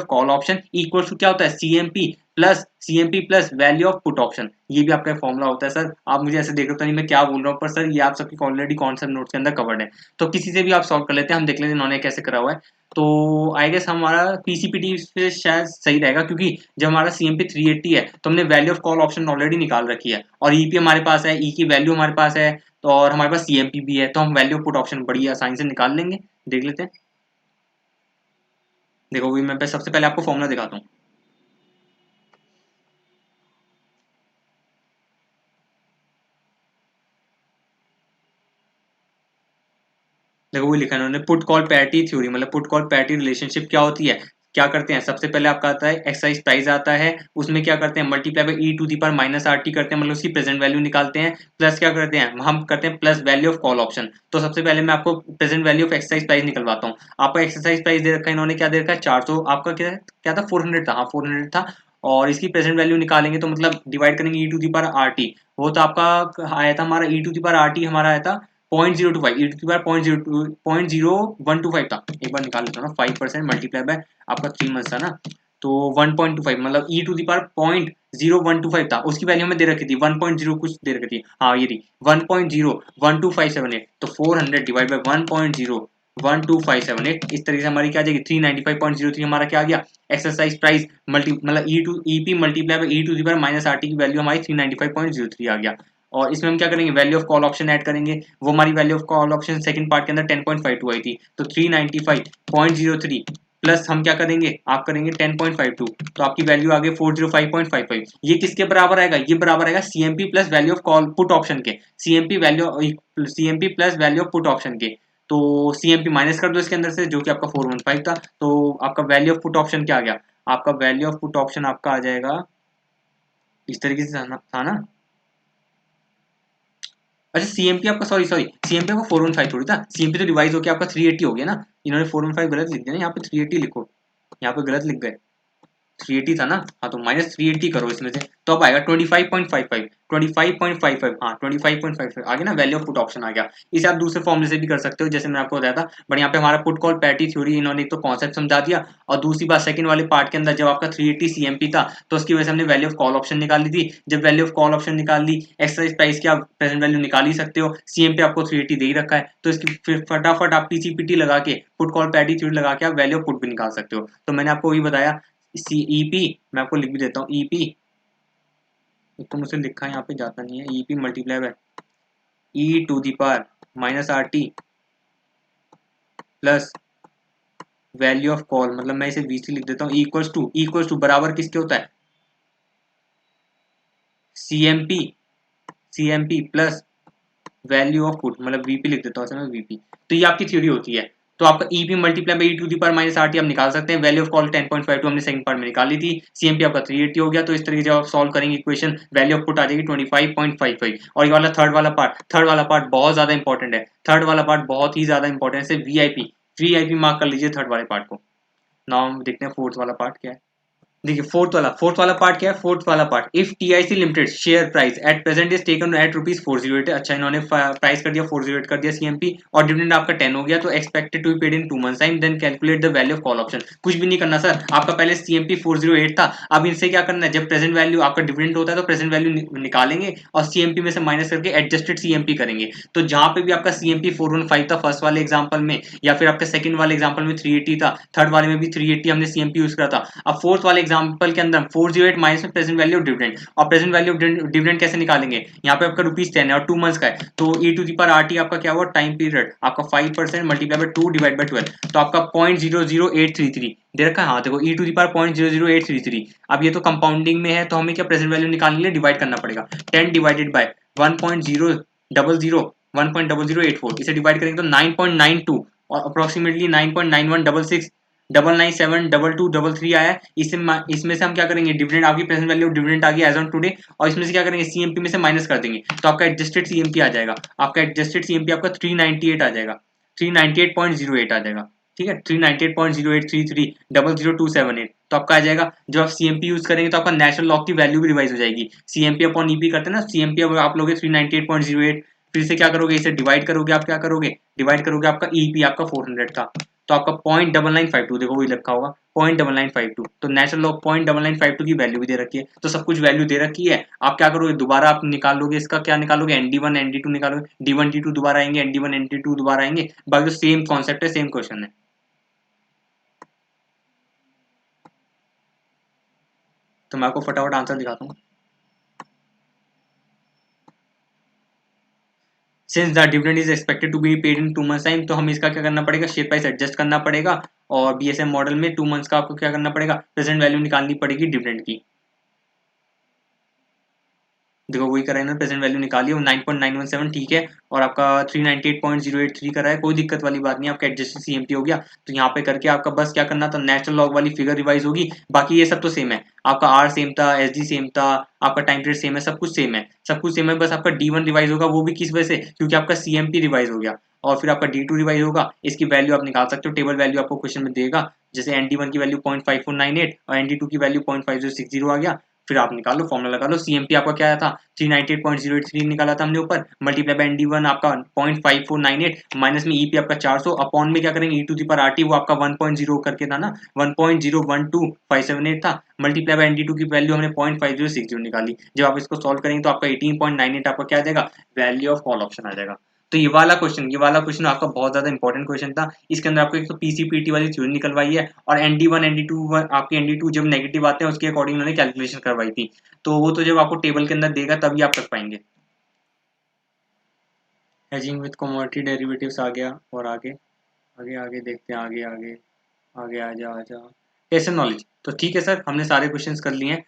call option equal to क्या होता है CMP plus value of put option. ये भी आपका फॉर्मूला होता है। सर आप मुझे ऐसे देख रहे हो तो नहीं मैं क्या बोल रहा हूँ, पर सर ये आप सबके ऑलरेडी कॉन्सेप्ट नोट्स के अंदर कवर्ड है। तो किसी से भी आप सॉल्व कर लेते हैं, हम देख लेते हैं इन्होंने कैसे करा हुआ है। तो आई गेस हमारा PCPT से शायद सही रहेगा, क्योंकि जब हमारा CMP 380 है तो हमने value of call option already निकाल रखी है, और EP हमारे पास है, E की वैल्यू हमारे पास है, तो और हमारे पास CMP भी है, तो हम वैल्यू ऑफ पुट ऑप्शन बड़ी आसानी से निकाल लेंगे। देख लेते हैं। देखो भी मैं सबसे पहले आपको फॉर्मूला दिखाता हूँ। देखो वो लिखा है उन्होंने पुट कॉल पैरिटी थ्योरी, मतलब पुट कॉल पैरिटी रिलेशनशिप क्या होती है। क्या करते हैं, सबसे पहले आपका आता है एक्सरसाइज प्राइस आता है, उसमें क्या करते हैं मल्टीप्लाई बाय E⁻−RT करते हैं, मतलब उसकी प्रेजेंट वैल्यू निकालते हैं, प्लस क्या करते हैं हम करते हैं plus value of call option. तो सबसे पहले मैं आपको present value of exercise price निकलवाता हूँ। आपका एक्सरसाइज प्राइस दे रखा है इन्होंने, क्या दे रखा है 400, आपका क्या क्या था 400 था, हाँ 400 था। और इसकी प्रेजेंट वैल्यू निकालेंगे तो मतलब डिवाइड करेंगे E⁻RT, वो तो आपका आया था हमारा E⁻RT हमारा आया था 0.025, E⁻0.0125 था। एक बार निकाल लेता हूँ ना, 5% मल्टीप्लाई बाय आपका 3 मंथ था ना, तो 1.25 मतलब E⁻0.0125 था। उसकी वैल्यू हमें दे रखी थी 1.0 कुछ दे रखी थी, हाँ ये थी 1.01257 तो 400 डिवाइड बाय 1.01257 इस तरीके से हमारी क्या आ जाएगी 395.03 हमारा क्या आ गया एक्सरसाइज प्राइस मल्टी मतलब EP मल्टीप्लाई बाय E⁻−RT की वैल्यू हमारी 395.03 आ गया। और इसमें हम क्या करेंगे value of call option add करेंगे, वो हमारी value of call option second part के अंदर 10.52 आई थी, तो 395.03 प्लस हम क्या करेंगे आप करेंगे 10.52, तो आपकी वैल्यू आ गई 405.55। ये किसके बराबर आएगा, ये बराबर आएगा CMP plus value of call put option के, CMP plus value of put option के। तो CMP माइनस कर दो इसके अंदर से, जो कि आपका 415 था, तो आपका वैल्यू ऑफ पुट ऑप्शन क्या आ गया, आपका वैल्यू ऑफ पुट ऑप्शन आपका आ जाएगा इस तरीके से था ना। अच्छा CMP आपका सॉरी CMP आपका 415 थोड़ी था, CMP तो डिवाइस होकर आपका 380 हो गया ना, इन्होंने 415 गलत लिख दिया ना, यहाँ पे 380 लिखो, यहाँ पे गलत लिख गए, 380 था ना, हाँ तो -380 करो इसमें से, तो अब आएगा 25.55, 25.55, हाँ 25.55 आ गया ना, वैल्यू ऑफ पुट ऑप्शन आ गया। इसे आप दूसरे फॉर्मूले से भी कर सकते हो जैसे मैंने आपको बताया था, बट यहाँ पे हमारा पुट कॉल पैरिटी थ्योरी इन्होंने एक तो कॉन्सेप्ट समझा दिया, और दूसरी बात सेकंड वाले पार्ट के अंदर जब आपका 380 CMP था तो उसकी वजह से हमने वैल्यू ऑफ कॉल ऑप्शन निकाल ली थी। जब वैल्यू ऑफ कॉल ऑप्शन निकाल ली, एक्सरसाइज प्राइस की आप प्रेजेंट वैल्यू निकाल ही सकते हो, CMP आपको 380 दे ही रखा है, तो इसकी फिर फटाफट आप PCPT लगा के पुट कॉल पैरिटी थ्योरी लगा के आप वैल्यू ऑफ पुट भी निकाल सकते हो। तो मैंने आपको वही बताया EP, मैं आपको लिख भी देता हूँ EP, एक तो मुझसे लिखा है यहाँ पे जाता नहीं है, EP multiply by E⁻−RT plus value of call, मतलब मैं इसे VC लिख देता हूँ, इक्वल्स टू बराबर किसके होता है, CMP plus value of put, मतलब VP लिख देता हूँ मैं VP। तो ये आपकी थ्योरी होती है। तो आपका EP मल्टीप्लाई बाई e⁻RT आप निकाल सकते हैं। वैल्यू ऑफ कॉल 10.52 हमने सेकंड पार्ट में निकाली थी। CMP आपका 380 हो गया। तो इस तरीके से आप सॉल्व करेंगे इक्वेशन, वैल्यू ऑफ पुट आ जाएगी 25.55। और ये वाला थर्ड वाला पार्ट बहुत ज्यादा इंपॉर्टेंट है। थर्ड वाला पार्ट बहुत ही ज्यादा इंपॉर्टेंट है। VIP मार्क कर लीजिए थर्ड वाले पार्ट को। नाउ हम देखते हैं फोर्थ वाला पार्ट क्या है। देखिए फोर्थ वाला पार्ट क्या है। फोर्थ वाला part, if TIC limited share price at present is taken at ₹408। अच्छा इन्होंने प्राइस कर दिया 408 कर दिया CMP, और डिविडेंड आपका 10 हो गया, तो expected to be paid in 2 months time, then calculate the value of call option. कुछ भी नहीं करना सर, आपका पहले CMP 408 था, अब इनसे क्या करना है, जब प्रेजेंट वैल्यू आपका डिविडेंड होता है तो प्रेजेंट वैल्यू निकालेंगे और CMP में से माइनस करके एडजस्टेड CMP करेंगे। तो जहां पे भी आपका CMP 415 था फर्स्ट वाले एग्जाम्पल में, या फिर आपके सेकंड वाले एग्जाम्पल में 380 था, थर्ड वाले में भी 380 हमने CMP यूज करा था। अब फोर्थ वाले एग्जांपल के अंदर 408 माइनस में प्रेजेंट वैल्यू ऑफ डिविडेंड, और प्रेजेंट वैल्यू ऑफ डिविडेंड कैसे निकालेंगे, यहाँ पे आपका ₹10 है और 2 मंथ्स का है, तो e⁻RT आपका क्या हुआ, टाइम पीरियड आपका 5% मल्टीप्लाई बाय 2 डिवाइड बाय 12, तो आपका 0.00833 दे रखा है। हाँ देखो e⁻00833। अब ये तो कंपाउंडिंग में है, तो हमें क्या प्रेजेंट वैल्यू निकालने के लिए डिवाइड करना पड़ेगा। 10 डिवाइडेड बाय 1.000 इसे डिवाइड करेंगे तो 9.92 और अप्रोक्सीमेटली 9.9166 9972233 आया। इसमें से हम क्या करेंगे, डिविडेंड आपकी प्रेजेंट वैल्यू डिविडेंड आ गई एज ऑन टुडे, और इसमें से क्या करेंगे, CMP में से माइनस कर देंगे, तो आपका एडजस्टेड CMP आ जाएगा। आपका एडजस्टेड CMP आपका 398 आ जाएगा, 398.08 आ जाएगा। ठीक है, 398.0833 तो आपका आ जाएगा। जब आप CMP यूज करेंगे तो आपका नेचुरल लॉग की वैल्यू भी रिवाइज हो जाएगी। CMP अपॉन EP करते हैं ना, CMP अब आप लोगे 398.08, फिर से क्या करोगे, इसे डिवाइड करोगे, आप क्या करोगे, डिवाइड करोगे, आपका EP आपका 400 था, तो आपका 0.9952 देखो वही लिखा होगा 0.9952, तो नेचुरल लॉग 0.9952 की वैल्यू भी दे रखी है, तो सब कुछ वैल्यू दे रखी है। आप क्या करोगे, दोबारा आप निकाल लोगे, इसका क्या निकालोगे, ND1 ND2 निकालोगे, D1 D2 दोबारा आएंगे, ND1 ND2 दोबारा आएंगे, बाकी तो सेम कॉन्सेप्ट है, सेम क्वेश्चन है। तो मैं आपको फटाफट आंसर दिखाता हूँ। Since the dividend is expected to be paid in 2 months time, तो हमें इसका क्या करना पड़ेगा, शेयर प्राइस एडजस्ट करना पड़ेगा, और BSM मॉडल में 2 मंथ्स का आपको क्या करना पड़ेगा, प्रेजेंट वैल्यू निकालनी पड़ेगी डिविडेंड की। देखो वही करा है ना, प्रेजेंट वैल्यू निकाली, 9.917 ठीक है, और आपका 398.083 करा है, कोई दिक्कत वाली बात नहीं, आपका एडजस्ट CMP हो गया। तो यहाँ पे करके आपका बस क्या करना था, नेचुरल लॉग वाली फिगर रिवाइज होगी, बाकी ये सब तो सेम है। आपका R सेम था, SD सेम था, आपका टाइम पीरियड सेम है, सब कुछ सेम है, सब कुछ सेम है, बस आपका D1 रिवाइज होगा, वो भी किस वजह से, क्योंकि आपका CMP रिवाइज हो गया, और फिर आपका D2 रिवाइज होगा। इसकी वैल्यू आप निकाल सकते हो, टेबल वैल्यू आपको क्वेश्चन में देगा, जैसे ND1 की वैल्यू 0.5498 और ND2 की वैल्यू 0.5060 आ गया, फिर आप निकालो, फॉर्मूला लगा लो। CMP आपका क्या आया था, 398.083 निकाला था हमने ऊपर, मल्टीप्लाई बाय ND1 आपका 0.5498, माइनस में EP आपका 400, अपॉन में क्या करेंगे e⁻RT, वो आपका 1.0 करके था ना, 1.012578 था, मल्टीप्लाई बाय ND2 की वैल्यू हमने 0.5060 निकाली। जब आप इसको सॉल्व करेंगे तो आपका 18.98 आपका क्या आ जाएगा, वैल्यू ऑफ कॉल ऑप्शन आ जाएगा। तो ये वाला क्वेश्चन आपका बहुत ज्यादा इंपॉर्टेंट क्वेश्चन था। इसके अंदर आपको एक तो PCPT वाली थ्योरी निकलवाई है, और ND1 ND2 आपके ND2 जब नेगेटिव आते हैं उसके अकॉर्डिंग उन्होंने कैलकुलेशन करवाई थी, तो वो तो जब आपको टेबल के अंदर देगा तभी आप कर पाएंगे। हेजिंग विद कमोडिटी डेरिवेटिव्स आ गया, और आगे आगे आगे देखते हैं, आगे आगे आगे आजा टेस्ट नॉलेज। तो ठीक है सर, हमने सारे क्वेश्चंस कर लिए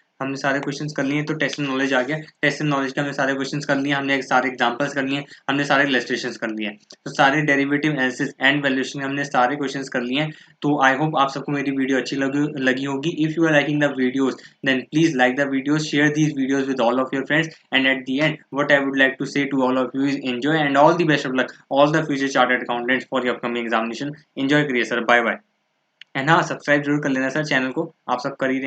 हैं, तो टेस्ट नॉलेज आ गया। टेस्ट नॉलेज के हमने सारे क्वेश्चंस कर लिए, हमने सारे एग्जांपल्स कर लिए, हमने सारे इलस्ट्रेशंस कर लिए, तो सारे डेरिवेटिव एनालिसिस एंड वैल्यूएशन हमने सारे क्वेश्चंस कर लिए हैं। तो आई होप आप सबको मेरी वीडियो अच्छी लगी होगी। If you are liking the videos, then please like the videos, share these videos with all of your friends, and at the end what I would like to say to all of you is enjoy and all the best of luck all the future chartered accountants for your upcoming examination. Enjoy करिए sir, bye bye. And हाँ, subscribe जरूर कर लेना sir channel को, आप सब कर ही रहे